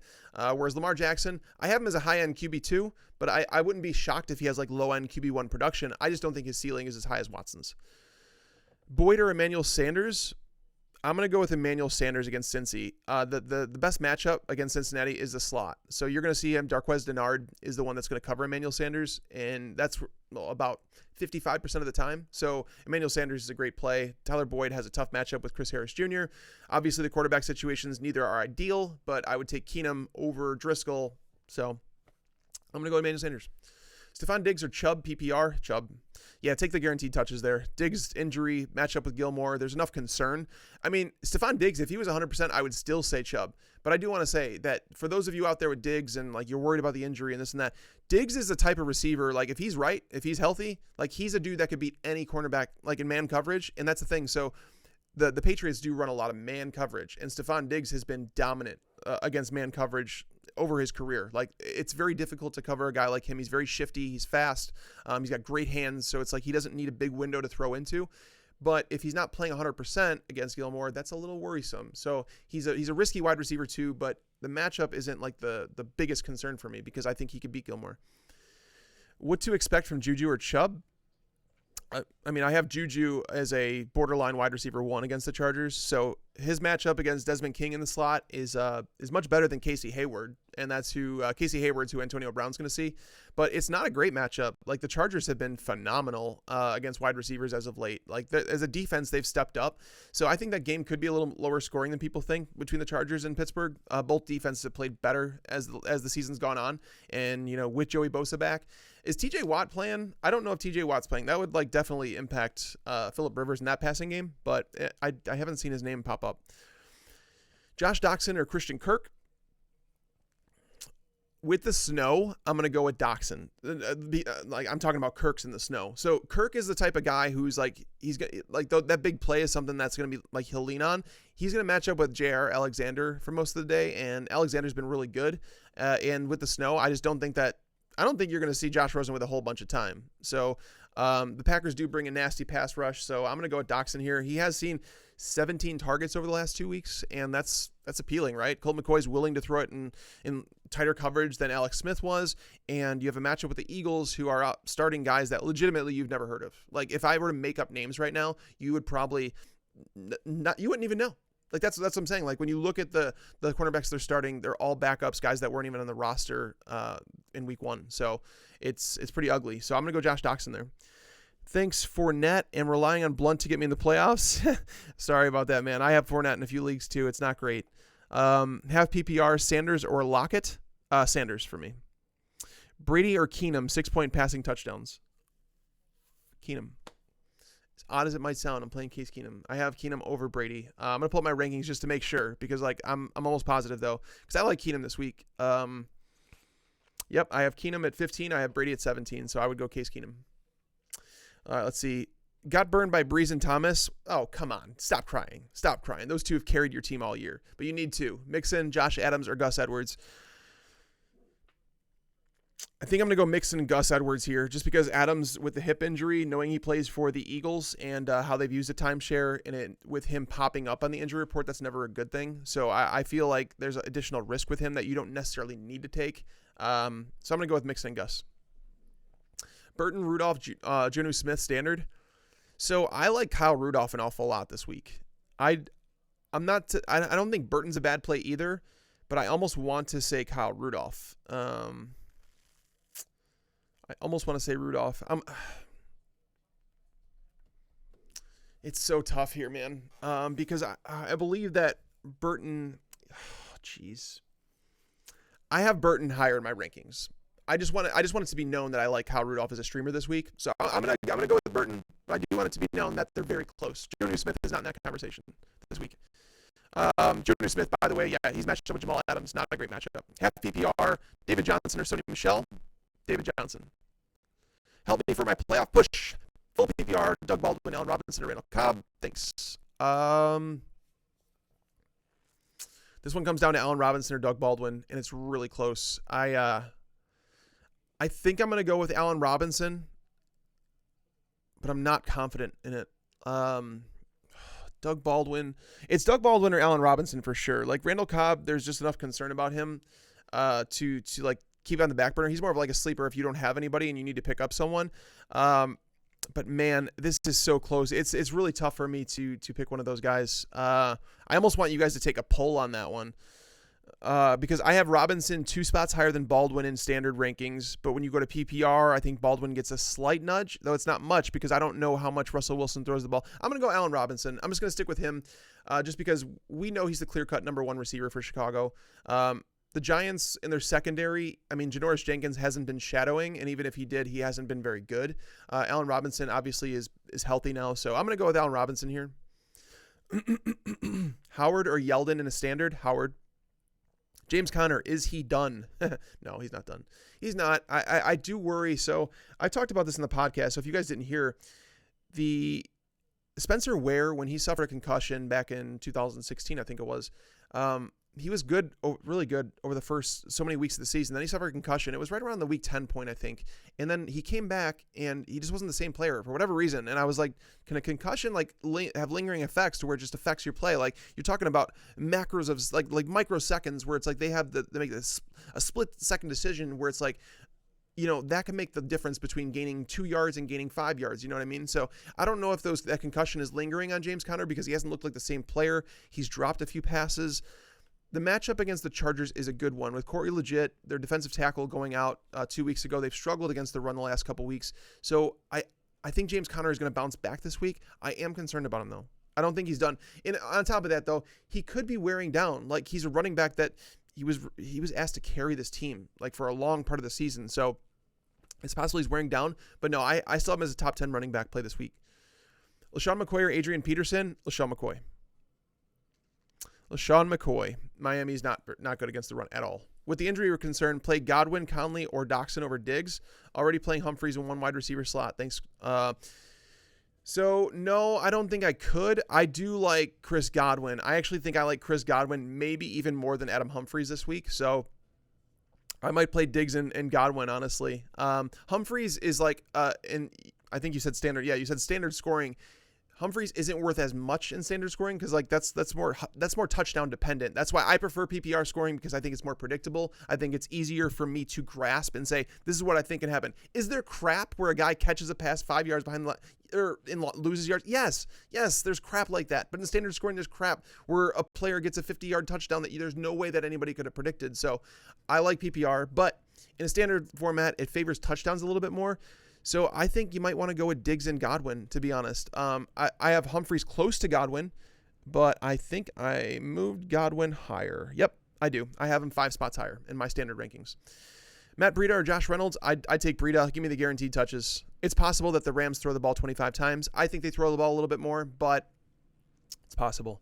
Whereas Lamar Jackson, I have him as a high-end QB2, but I wouldn't be shocked if he has like low-end QB1 production. I just don't think his ceiling is as high as Watson's. Boyd or Emmanuel Sanders? I'm going to go with Emmanuel Sanders against Cincy. The best matchup against Cincinnati is the slot. So you're going to see him. Darqueze Dennard is the one that's going to cover Emmanuel Sanders, and that's about 55% of the time. So Emmanuel Sanders is a great play. Tyler Boyd has a tough matchup with Chris Harris Jr. Obviously, the quarterback situations, neither are ideal, but I would take Keenum over Driscoll. So I'm going to go Emmanuel Sanders. Stephon Diggs or Chubb, PPR? Chubb. Yeah, take the guaranteed touches there. Diggs' injury, matchup with Gilmore, there's enough concern. I mean, Stephon Diggs, if he was 100%, I would still say Chubb. But I do want to say that for those of you out there with Diggs and, like, you're worried about the injury and this and that, Diggs is the type of receiver, like, if he's right, if he's healthy, like, he's a dude that could beat any cornerback, like, in man coverage, and that's the thing. So the Patriots do run a lot of man coverage, and Stephon Diggs has been dominant against man coverage over his career. Like, it's very difficult to cover a guy like him. He's very shifty. He's fast. He's got great hands. So it's like he doesn't need a big window to throw into. But if he's not playing 100% against Gilmore, that's a little worrisome. So he's a risky wide receiver too, but the matchup isn't like the biggest concern for me because I think he could beat Gilmore. What to expect from Juju or Chubb? I mean, I have Juju as a borderline wide receiver 1 against the Chargers. So his matchup against Desmond King in the slot is much better than Casey Hayward. And that's who Casey Hayward's who Antonio Brown's going to see. But it's not a great matchup. Like, the Chargers have been phenomenal against wide receivers as of late. Like, as a defense, they've stepped up. So I think that game could be a little lower scoring than people think between the Chargers and Pittsburgh. Both defenses have played better as the season's gone on. And, with Joey Bosa back. Is TJ Watt playing? I don't know if TJ Watt's playing. That would definitely impact Phillip Rivers in that passing game, but I haven't seen his name pop up. Josh Doxson or Christian Kirk? With the snow, I'm going to go with Doxson. I'm talking about Kirk's in the snow. So Kirk is the type of guy who's that big play is something that's going to be he'll lean on. He's going to match up with J.R. Alexander for most of the day, and Alexander's been really good. And with the snow, I don't think you're going to see Josh Rosen with a whole bunch of time. So the Packers do bring a nasty pass rush. So I'm going to go with Doxson here. He has seen 17 targets over the last 2 weeks, and that's appealing, right? Colt McCoy's willing to throw it in tighter coverage than Alex Smith was, and you have a matchup with the Eagles who are out starting guys that legitimately you've never heard of. Like, if I were to make up names right now, you would probably you wouldn't even know. Like, that's what I'm saying. Like, when you look at the cornerbacks they're starting, they're all backups, guys that weren't even on the roster in week 1. So it's pretty ugly. So I'm going to go Josh Doxson there. Thanks, Fournette, and relying on Blunt to get me in the playoffs. Sorry about that, man. I have Fournette in a few leagues too. It's not great. Have PPR, Sanders or Lockett? Sanders for me. Brady or Keenum, 6-point passing touchdowns. Keenum. As odd as it might sound, I'm playing Case Keenum. I have Keenum over Brady. I'm going to pull up my rankings just to make sure because I'm almost positive though because I like Keenum this week. Yep, I have Keenum at 15. I have Brady at 17, so I would go Case Keenum. Let's see. Got burned by Breeze and Thomas. Oh, come on. Stop crying. Stop crying. Those two have carried your team all year. But you need two. Mixon, Josh Adams, or Gus Edwards. I think I'm going to go Mixon and Gus Edwards here just because Adams with the hip injury, knowing he plays for the Eagles and how they've used a timeshare in it with him popping up on the injury report, that's never a good thing. So I feel like there's additional risk with him that you don't necessarily need to take. So I'm going to go with Mixon and Gus. Burton, Rudolph, Jonnu Smith, standard. So I like Kyle Rudolph an awful lot this week. I don't think Burton's a bad play either, but I almost want to say Kyle Rudolph. I almost want to say Rudolph. It's so tough here, man. Because I believe that Burton. Jeez. I have Burton higher in my rankings. I just want it to be known that I like Kyle Rudolph as a streamer this week. So I'm gonna go with Burton. But I do want it to be known that they're very close. Jonnu Smith is not in that conversation this week. Jonnu Smith, by the way, yeah, he's matched up with Jamal Adams. Not a great matchup. Half PPR, David Johnson or Sony Michel. David Johnson. Help me for my playoff push. Full PPR, Doug Baldwin, Allen Robinson, or Randall Cobb. Thanks. This one comes down to Allen Robinson or Doug Baldwin, and it's really close. I think I'm going to go with Allen Robinson, but I'm not confident in it. Doug Baldwin. It's Doug Baldwin or Allen Robinson for sure. Like Randall Cobb, there's just enough concern about him to like keep on the back burner. He's more of like a sleeper if you don't have anybody and you need to pick up someone. But man, this is so close. It's really tough for me to pick one of those guys. I almost want you guys to take a poll on that one. Because I have Robinson 2 spots higher than Baldwin in standard rankings, but when you go to PPR, I think Baldwin gets a slight nudge, though it's not much because I don't know how much Russell Wilson throws the ball. I'm going to go Allen Robinson. I'm just going to stick with him just because we know he's the clear-cut number 1 receiver for Chicago. The Giants in their secondary, I mean, Janoris Jenkins hasn't been shadowing, and even if he did, he hasn't been very good. Allen Robinson obviously is healthy now, so I'm going to go with Allen Robinson here. Howard or Yeldon in a standard? Howard. James Conner, is he done? No, he's not done. He's not. I do worry. So I talked about this in the podcast. So if you guys didn't hear, the Spencer Ware, when he suffered a concussion back in 2016, I think it was, he was good, really good over the first so many weeks of the season. Then he suffered a concussion. It was right around the week 10 point, I think. And then he came back and he just wasn't the same player for whatever reason. And I was like, can a concussion like have lingering effects to where it just affects your play? Like you're talking about macros of like microseconds where it's like they make this a split second decision where it's like, that can make the difference between gaining 2 yards and gaining 5 yards. You know what I mean? So I don't know if that concussion is lingering on James Conner because he hasn't looked like the same player. He's dropped a few passes. The matchup against the Chargers is a good one with Corey Legit, their defensive tackle, going out 2 weeks ago. They've struggled against the run the last couple weeks. So I think James Conner is going to bounce back this week. I am concerned about him though. I don't think he's done. And on top of that though, he could be wearing down. Like he's a running back that he was asked to carry this team like for a long part of the season. So it's possible he's wearing down, but no, I still have him as a top 10 running back play this week. LaShawn McCoy or Adrian Peterson? LaShawn McCoy. LaShawn McCoy. Miami's not good against the run at all. With the injury concern, play Godwin, Conley, or Doxson over Diggs. Already playing Humphreys in one wide receiver slot. Thanks. So, no, I don't think I could. I do like Chris Godwin. I actually think I like Chris Godwin maybe even more than Adam Humphreys this week. So, I might play Diggs and Godwin, honestly. Humphreys is like, and I think you said standard. Yeah, you said standard scoring. Humphreys isn't worth as much in standard scoring because like that's more touchdown dependent. That's why I prefer PPR scoring because I think it's more predictable. I think it's easier for me to grasp and say this is what I think can happen. Is there crap where a guy catches a pass 5 yards behind loses yards? Yes, there's crap like that. But in standard scoring, there's crap where a player gets a 50-yard touchdown that there's no way that anybody could have predicted. So I like PPR, but in a standard format, it favors touchdowns a little bit more. So I think you might want to go with Diggs and Godwin, to be honest. I have Humphreys close to Godwin, but I think I moved Godwin higher. Yep, I do. I have him 5 spots higher in my standard rankings. Matt Breida or Josh Reynolds? I'd take Breida. Give me the guaranteed touches. It's possible that the Rams throw the ball 25 times. I think they throw the ball a little bit more, but it's possible.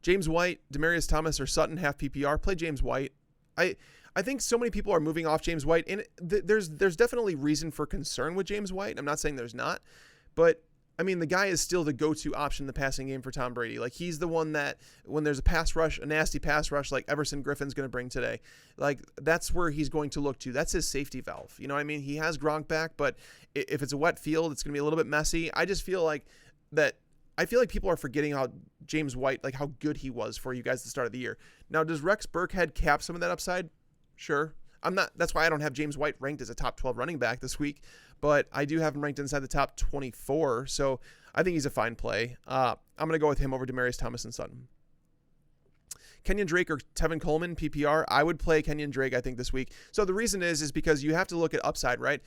James White, Demaryius Thomas, or Sutton, half PPR. Play James White. I think so many people are moving off James White, and there's definitely reason for concern with James White. I'm not saying there's not, but I mean, the guy is still the go-to option in the passing game for Tom Brady. Like he's the one that when there's a pass rush, a nasty pass rush like Everson Griffin's going to bring today, like that's where he's going to look to. That's his safety valve. You know what I mean? He has Gronk back, but if it's a wet field, it's going to be a little bit messy. I just feel like that. I feel like people are forgetting how James White, like how good he was for you guys at the start of the year. Now, does Rex Burkhead cap some of that upside? Sure. That's why I don't have James White ranked as a top 12 running back this week, but I do have him ranked inside the top 24. So I think he's a fine play. I'm going to go with him over Demaryius Thomas and Sutton. Kenyon Drake or Tevin Coleman, PPR. I would play Kenyon Drake, I think, this week. So the reason is because you have to look at upside, right?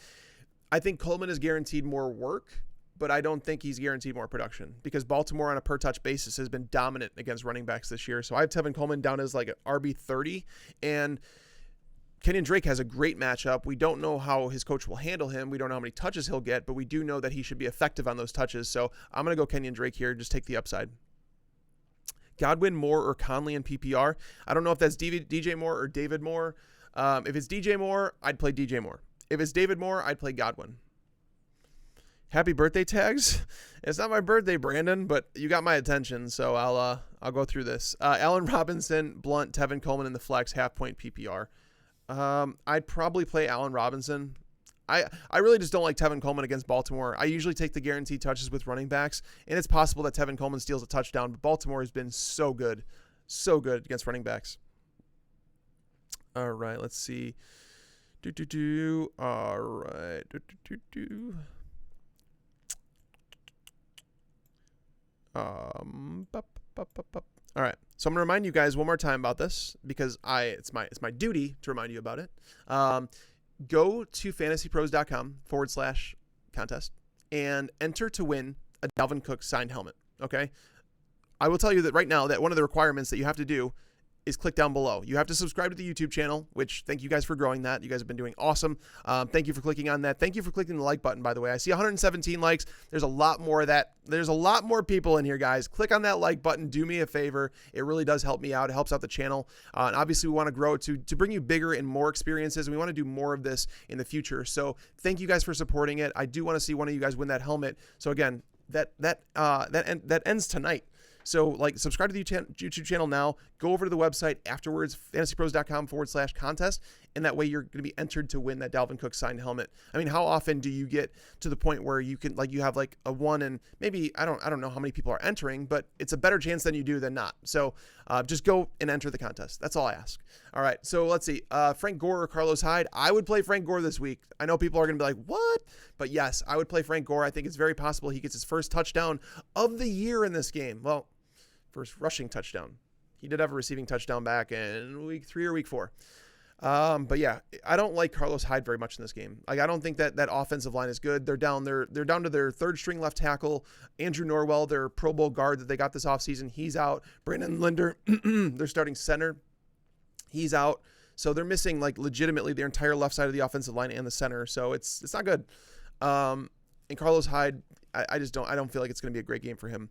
I think Coleman is guaranteed more work, but I don't think he's guaranteed more production because Baltimore on a per touch basis has been dominant against running backs this year. So I have Tevin Coleman down as like an RB30, and Kenyon Drake has a great matchup. We don't know how his coach will handle him. We don't know how many touches he'll get, but we do know that he should be effective on those touches. So I'm going to go Kenyon Drake here. Just take the upside. Godwin, Moore, or Conley in PPR. I don't know if that's DJ Moore or David Moore. If it's DJ Moore, I'd play DJ Moore. If it's David Moore, I'd play Godwin. Happy birthday tags. It's not my birthday, Brandon, but you got my attention, so I'll go through this. Allen Robinson, Blunt, Tevin Coleman in the flex, half point PPR. I'd probably play Allen Robinson. I really just don't like Tevin Coleman against Baltimore. I usually take the guaranteed touches with running backs, and it's possible that Tevin Coleman steals a touchdown, but Baltimore has been so good against running backs. All right, let's see. All right. All right, so I'm gonna remind you guys one more time about this because it's my duty to remind you about it. Go to fantasypros.com/contest and enter to win a Dalvin Cook signed helmet. Okay, I will tell you that right now that one of the requirements that you have to do is click down below. You have to subscribe to the YouTube channel, which thank you guys for growing that. You guys have been doing awesome. Thank you for clicking on that. Thank you for clicking the like button, by the way. I see 117 likes. There's a lot more of that. There's a lot more people in here, guys. Click on that like button. Do me a favor. It really does help me out. It helps out the channel. And obviously, we want to grow to bring you bigger and more experiences, and we want to do more of this in the future. So thank you guys for supporting it. I do want to see one of you guys win that helmet. So again, that ends tonight. So like subscribe to the YouTube channel now, go over to the website afterwards, fantasypros.com/contest. And that way you're going to be entered to win that Dalvin Cook signed helmet. I mean, how often do you get to the point where you can, like, you have like a one and maybe, I don't know how many people are entering, but it's a better chance than you do than not. So just go and enter the contest. That's all I ask. All right. So let's see. Frank Gore or Carlos Hyde. I would play Frank Gore this week. I know people are going to be like, what? But yes, I would play Frank Gore. I think it's very possible he gets his first touchdown of the year in this game. Well, first rushing touchdown. He did have a receiving touchdown back in week 3 or week 4. But yeah, I don't like Carlos Hyde very much in this game. Like, I don't think that offensive line is good. They're down to their third string left tackle, Andrew Norwell, their Pro Bowl guard that they got this offseason. He's out. Brandon Linder, their starting center, he's out. So they're missing like legitimately their entire left side of the offensive line and the center. So it's not good. And Carlos Hyde, I don't feel like it's going to be a great game for him.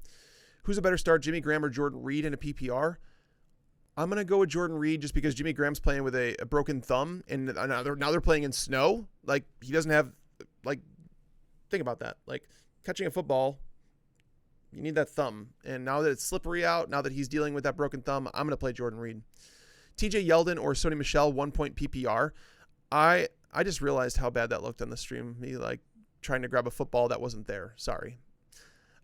Who's a better start, Jimmy Graham or Jordan Reed in a PPR? I'm going to go with Jordan Reed just because Jimmy Graham's playing with a broken thumb, and now they're playing in snow. Like, he doesn't have, like, think about that. Like, catching a football, you need that thumb. And now that it's slippery out, now that he's dealing with that broken thumb, I'm going to play Jordan Reed. TJ Yeldon or Sony Michel, 1-point PPR. I just realized how bad that looked on the stream. Me, like, trying to grab a football that wasn't there. Sorry.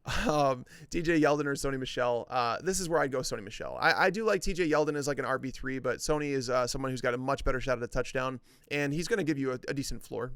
TJ Yeldon or Sony Michel. This is where I'd go Sony Michel. I do like TJ Yeldon as like an RB3, but Sony is someone who's got a much better shot at a touchdown, and he's going to give you a decent floor.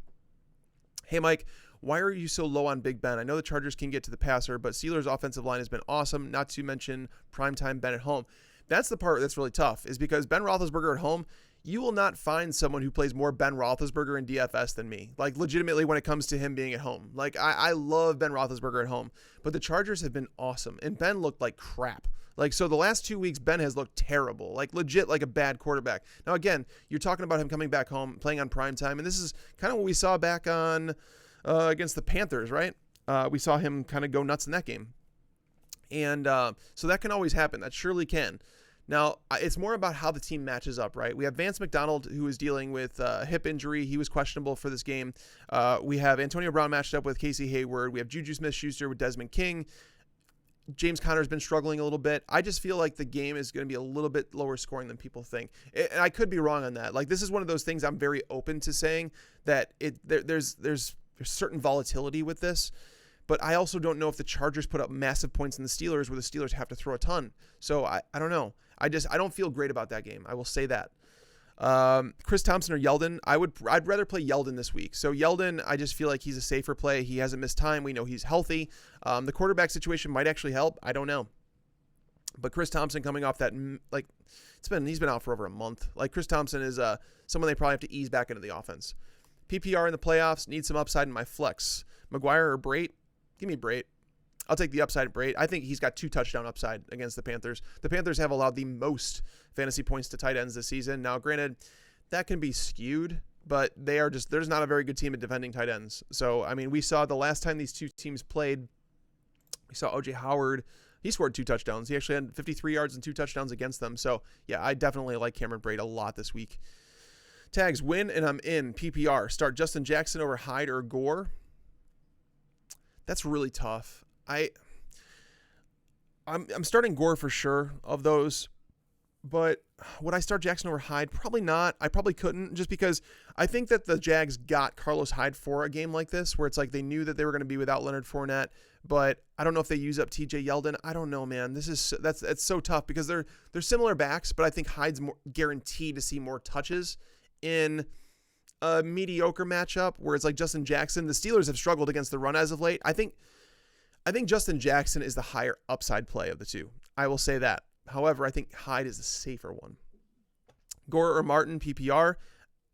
Hey, Mike, why are you so low on Big Ben? I know the Chargers can get to the passer, but Steelers' offensive line has been awesome, not to mention primetime Ben at home. That's the part that's really tough, is because Ben Roethlisberger at home, you will not find someone who plays more Ben Roethlisberger in DFS than me. Like, legitimately, when it comes to him being at home. Like, I love Ben Roethlisberger at home. But the Chargers have been awesome. And Ben looked like crap. Like, so the last 2 weeks, Ben has looked terrible. Like, legit like a bad quarterback. Now, again, you're talking about him coming back home, playing on primetime. And this is kind of what we saw back on against the Panthers, right? We saw him kind of go nuts in that game. And so that can always happen. That surely can. Now, it's more about how the team matches up, right? We have Vance McDonald, who is dealing with a hip injury. He was questionable for this game. We have Antonio Brown matched up with Casey Hayward. We have Juju Smith-Schuster with Desmond King. James Conner's been struggling a little bit. I just feel like the game is going to be a little bit lower scoring than people think. And I could be wrong on that. Like, this is one of those things I'm very open to saying that there's certain volatility with this. But I also don't know if the Chargers put up massive points in the Steelers where the Steelers have to throw a ton. So I don't know. I don't feel great about that game. I will say that. Chris Thompson or Yeldon? I'd rather play Yeldon this week. So Yeldon, I just feel like he's a safer play. He hasn't missed time. We know he's healthy. The quarterback situation might actually help. I don't know. But Chris Thompson coming off that, like, he's been out for over a month. Like, Chris Thompson is someone they probably have to ease back into the offense. PPR in the playoffs, need some upside in my flex. McGuire or Brate? Give me Brate. I'll take the upside Brate. I think he's got 2 touchdown upside against the Panthers. The Panthers have allowed the most fantasy points to tight ends this season. Now, granted, that can be skewed, but there's not a very good team at defending tight ends. So, I mean, we saw the last time these two teams played, we saw O.J. Howard. He scored 2 touchdowns. He actually had 53 yards and 2 touchdowns against them. So, yeah, I definitely like Cameron Brate a lot this week. Tags, win, and I'm in. PPR. Start Justin Jackson over Hyde or Gore. That's really tough. I'm starting Gore for sure of those, but would I start Jackson over Hyde? Probably not. I probably couldn't, just because I think that the Jags got Carlos Hyde for a game like this, where it's like they knew that they were going to be without Leonard Fournette, but I don't know if they use up TJ Yeldon. I don't know, man. That's so tough because they're similar backs, but I think Hyde's more guaranteed to see more touches in a mediocre matchup where it's like Justin Jackson. The Steelers have struggled against the run as of late. I think Justin Jackson is the higher upside play of the two. I will say that. However, I think Hyde is the safer one. Gore or Martin, PPR.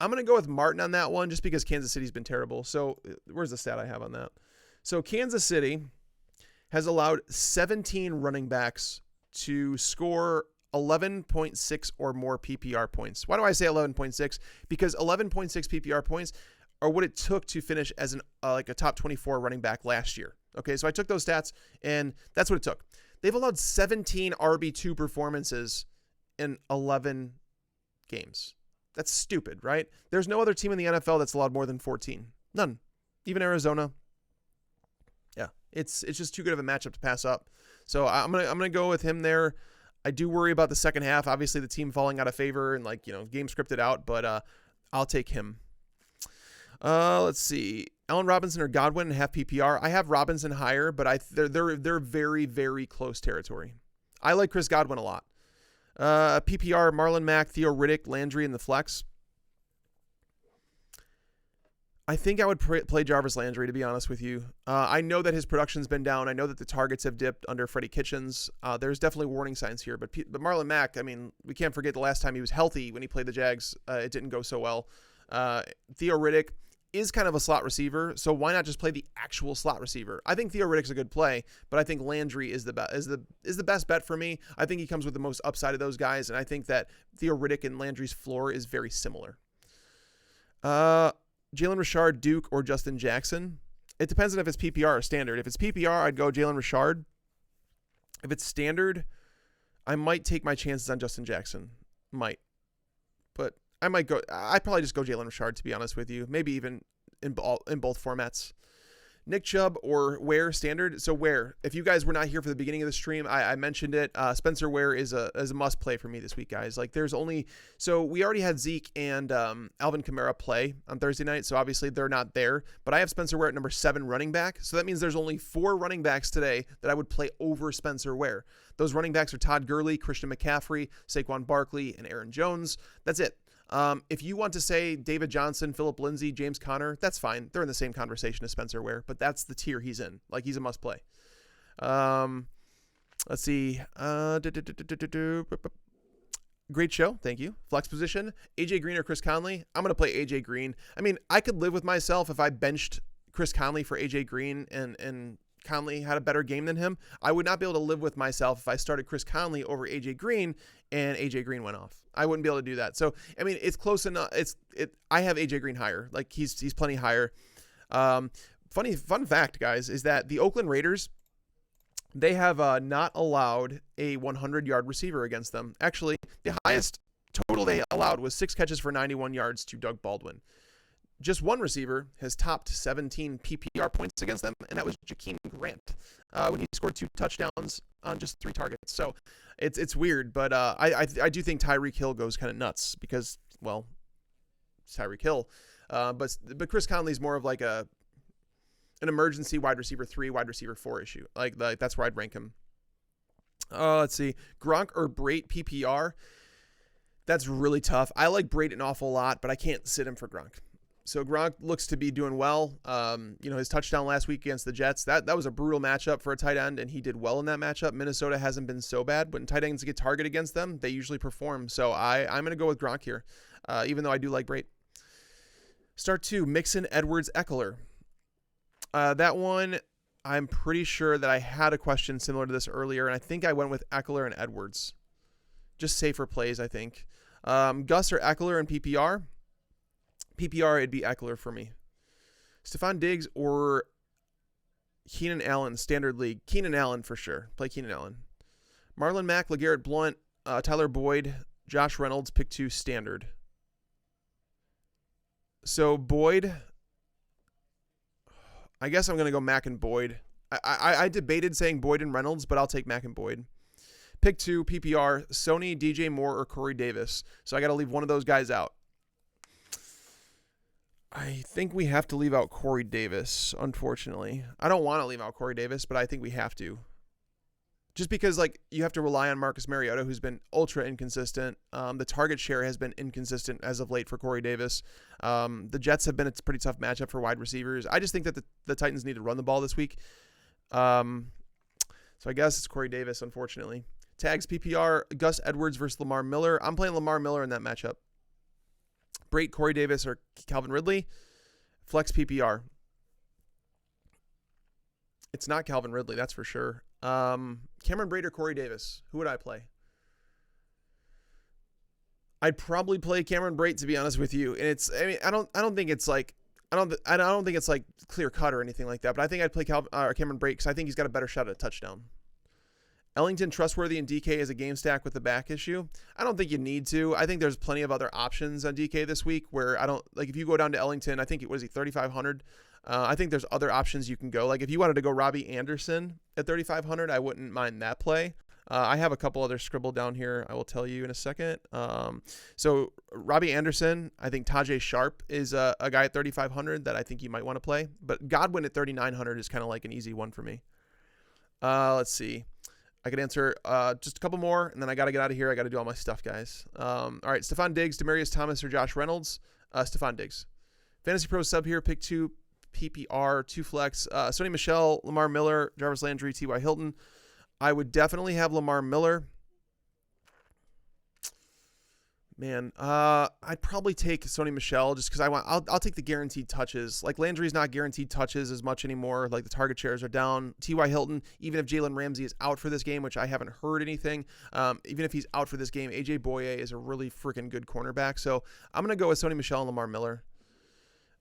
I'm going to go with Martin on that one just because Kansas City's been terrible. So where's the stat I have on that? So Kansas City has allowed 17 running backs to score 11.6 or more PPR points. Why do I say 11.6? Because 11.6 PPR points are what it took to finish as a top 24 running back last year. Okay, so I took those stats, and that's what it took. They've allowed 17 RB2 performances in 11 games. That's stupid, right? There's no other team in the NFL that's allowed more than 14. None. Even Arizona. Yeah, it's just too good of a matchup to pass up. So I'm gonna go with him there. I do worry about the second half. Obviously, the team falling out of favor and game scripted out, but I'll take him. Let's see. Allen Robinson or Godwin in half PPR. I have Robinson higher, but they're very, very close territory. I like Chris Godwin a lot. PPR, Marlon Mack, Theo Riddick, Landry in the flex. I think I would play Jarvis Landry, to be honest with you. I know that his production's been down. I know that the targets have dipped under Freddie Kitchens. There's definitely warning signs here. But Marlon Mack, I mean, we can't forget the last time he was healthy when he played the Jags. It didn't go so well. Theo Riddick is kind of a slot receiver, so why not just play the actual slot receiver? I think Theo Riddick's a good play, but I think Landry is the best bet for me. I think he comes with the most upside of those guys, and I think that Theo Riddick and Landry's floor is very similar. Jalen Richard, Duke, or Justin Jackson. It depends on if it's PPR or standard. If it's PPR, I'd go Jalen Richard. If it's standard, I might take my chances on Justin Jackson. Might. But I'd probably just go Jalen Richard, to be honest with you. Maybe even in both formats. Nick Chubb or Ware standard. So Ware, if you guys were not here for the beginning of the stream, I mentioned it. Spencer Ware is a must play for me this week, guys. Like so we already had Zeke and Alvin Kamara play on Thursday night. So obviously they're not there, but I have Spencer Ware at number 7 running back. So that means there's only 4 running backs today that I would play over Spencer Ware. Those running backs are Todd Gurley, Christian McCaffrey, Saquon Barkley, and Aaron Jones. That's it. If you want to say David Johnson, Phillip Lindsay, James Conner, that's fine. They're in the same conversation as Spencer Ware, but that's the tier he's in. Like, he's a must play. Let's see. Great show. Thank you. Flex position. AJ Green or Chris Conley. I'm going to play AJ Green. I mean, I could live with myself if I benched Chris Conley for AJ Green and Conley had a better game than him. I would not be able to live with myself if I started Chris Conley over AJ Green and AJ Green went off. I wouldn't be able to do that. So, I mean, it's close enough. I have AJ Green higher. Like, he's plenty higher. Fun fact, guys, is that the Oakland Raiders, they have not allowed a 100-yard receiver against them. Actually, the highest total they allowed was 6 catches for 91 yards to Doug Baldwin. Just one receiver has topped 17 PPR points against them, and that was Jakeem Grant when he scored 2 touchdowns on just 3 targets. So it's weird, but I do think Tyreek Hill goes kind of nuts because, well, it's Tyreek Hill. But Chris Conley's more of like an emergency wide receiver 3, wide receiver 4 issue. Like that's where I'd rank him. Let's see, Gronk or Brate PPR. That's really tough. I like Brate an awful lot, but I can't sit him for Gronk. So Gronk looks to be doing well. His touchdown last week against the Jets, that was a brutal matchup for a tight end, and he did well in that matchup. Minnesota hasn't been so bad. When tight ends get targeted against them, they usually perform. So I'm going to go with Gronk here, even though I do like Brate. Start 2, Mixon, Edwards, Eckler. That one, I'm pretty sure that I had a question similar to this earlier, and I think I went with Eckler and Edwards. Just safer plays, I think. Gus or Eckler in PPR? PPR, it'd be Eckler for me. Stephon Diggs or Keenan Allen, standard league. Keenan Allen for sure. Play Keenan Allen. Marlon Mack, LeGarrette Blount, Tyler Boyd, Josh Reynolds, pick 2, standard. So Boyd, I guess I'm going to go Mack and Boyd. I debated saying Boyd and Reynolds, but I'll take Mack and Boyd. Pick 2, PPR, Sony, DJ Moore, or Corey Davis. So I got to leave one of those guys out. I think we have to leave out Corey Davis, unfortunately. I don't want to leave out Corey Davis, but I think we have to. Just because, you have to rely on Marcus Mariota, who's been ultra inconsistent. The target share has been inconsistent as of late for Corey Davis. The Jets have been a pretty tough matchup for wide receivers. I just think that the Titans need to run the ball this week. So I guess it's Corey Davis, unfortunately. Tags PPR, Gus Edwards versus Lamar Miller. I'm playing Lamar Miller in that matchup. Brate, Corey Davis, or Calvin Ridley. Flex PPR. It's not Calvin Ridley, that's for sure. Cameron Brate or Corey Davis. Who would I play? I'd probably play Cameron Brate, to be honest with you. And I don't think it's like clear cut or anything like that. But I think I'd play Cameron Brate because I think he's got a better shot at a touchdown. Ellington trustworthy in DK as a game stack with the back issue? I don't think you need to. I think there's plenty of other options on DK this week where if you go down to Ellington, I think it was 3,500. I think there's other options you can go. Like if you wanted to go Robbie Anderson at 3,500, I wouldn't mind that play. I have a couple other scribbled down here. I will tell you in a second. So Robbie Anderson, I think Tajay Sharp is a guy at 3,500 that I think you might want to play. But Godwin at 3,900 is kind of like an easy one for me. Let's see. I could answer just a couple more, and then I got to get out of here. I got to do all my stuff, guys. All right, Stephon Diggs, Demaryius Thomas, or Josh Reynolds? Stephon Diggs. Fantasy Pro sub here, pick 2 PPR, 2 flex. Sony Michel, Lamar Miller, Jarvis Landry, T.Y. Hilton. I would definitely have Lamar Miller. Man, I'd probably take Sony Michel just because I'll take the guaranteed touches. Like Landry's not guaranteed touches as much anymore. Like the target shares are down. T.Y. Hilton, even if Jalen Ramsey is out for this game, which I haven't heard anything, even if he's out for this game, A.J. Boye is a really freaking good cornerback. So I'm going to go with Sony Michel and Lamar Miller.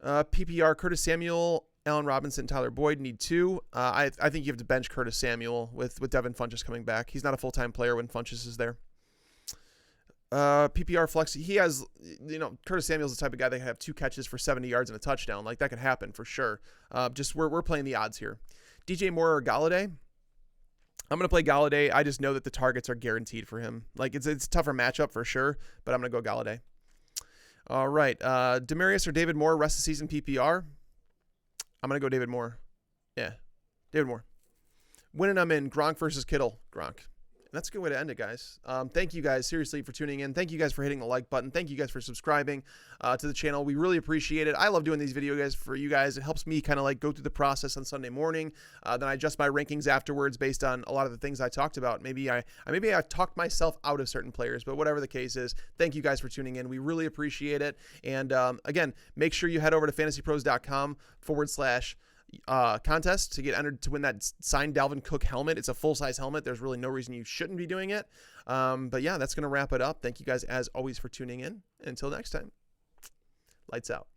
PPR, Curtis Samuel, Allen Robinson, Tyler Boyd need 2. I think you have to bench Curtis Samuel with Devin Funchess coming back. He's not a full-time player when Funchess is there. PPR flex, he has, Curtis Samuel's the type of guy that can have 2 catches for 70 yards and a touchdown. Like that could happen for sure. Just we're playing the odds here. DJ Moore or Galladay? I'm going to play Galladay. I just know that the targets are guaranteed for him. Like it's a tougher matchup for sure, but I'm going to go Galladay. All right. Demaryius or David Moore, rest of the season PPR? I'm going to go David Moore. Yeah, David Moore. Winning, I'm in. Gronk versus Kittle. Gronk. That's a good way to end it, guys. Thank you guys, seriously, for tuning in. Thank you guys for hitting the like button. Thank you guys for subscribing to the channel. We really appreciate it. I love doing these videos for you guys. It helps me kind of like go through the process on Sunday morning. Then I adjust my rankings afterwards based on a lot of the things I talked about. Maybe I talked myself out of certain players, but whatever the case is, thank you guys for tuning in. We really appreciate it. And again, make sure you head over to fantasypros.com/contest to get entered to win that signed Dalvin Cook helmet. It's a full-size helmet. There's really no reason you shouldn't be doing it. But yeah, that's going to wrap it up. Thank you guys as always for tuning in. Until next time, lights out.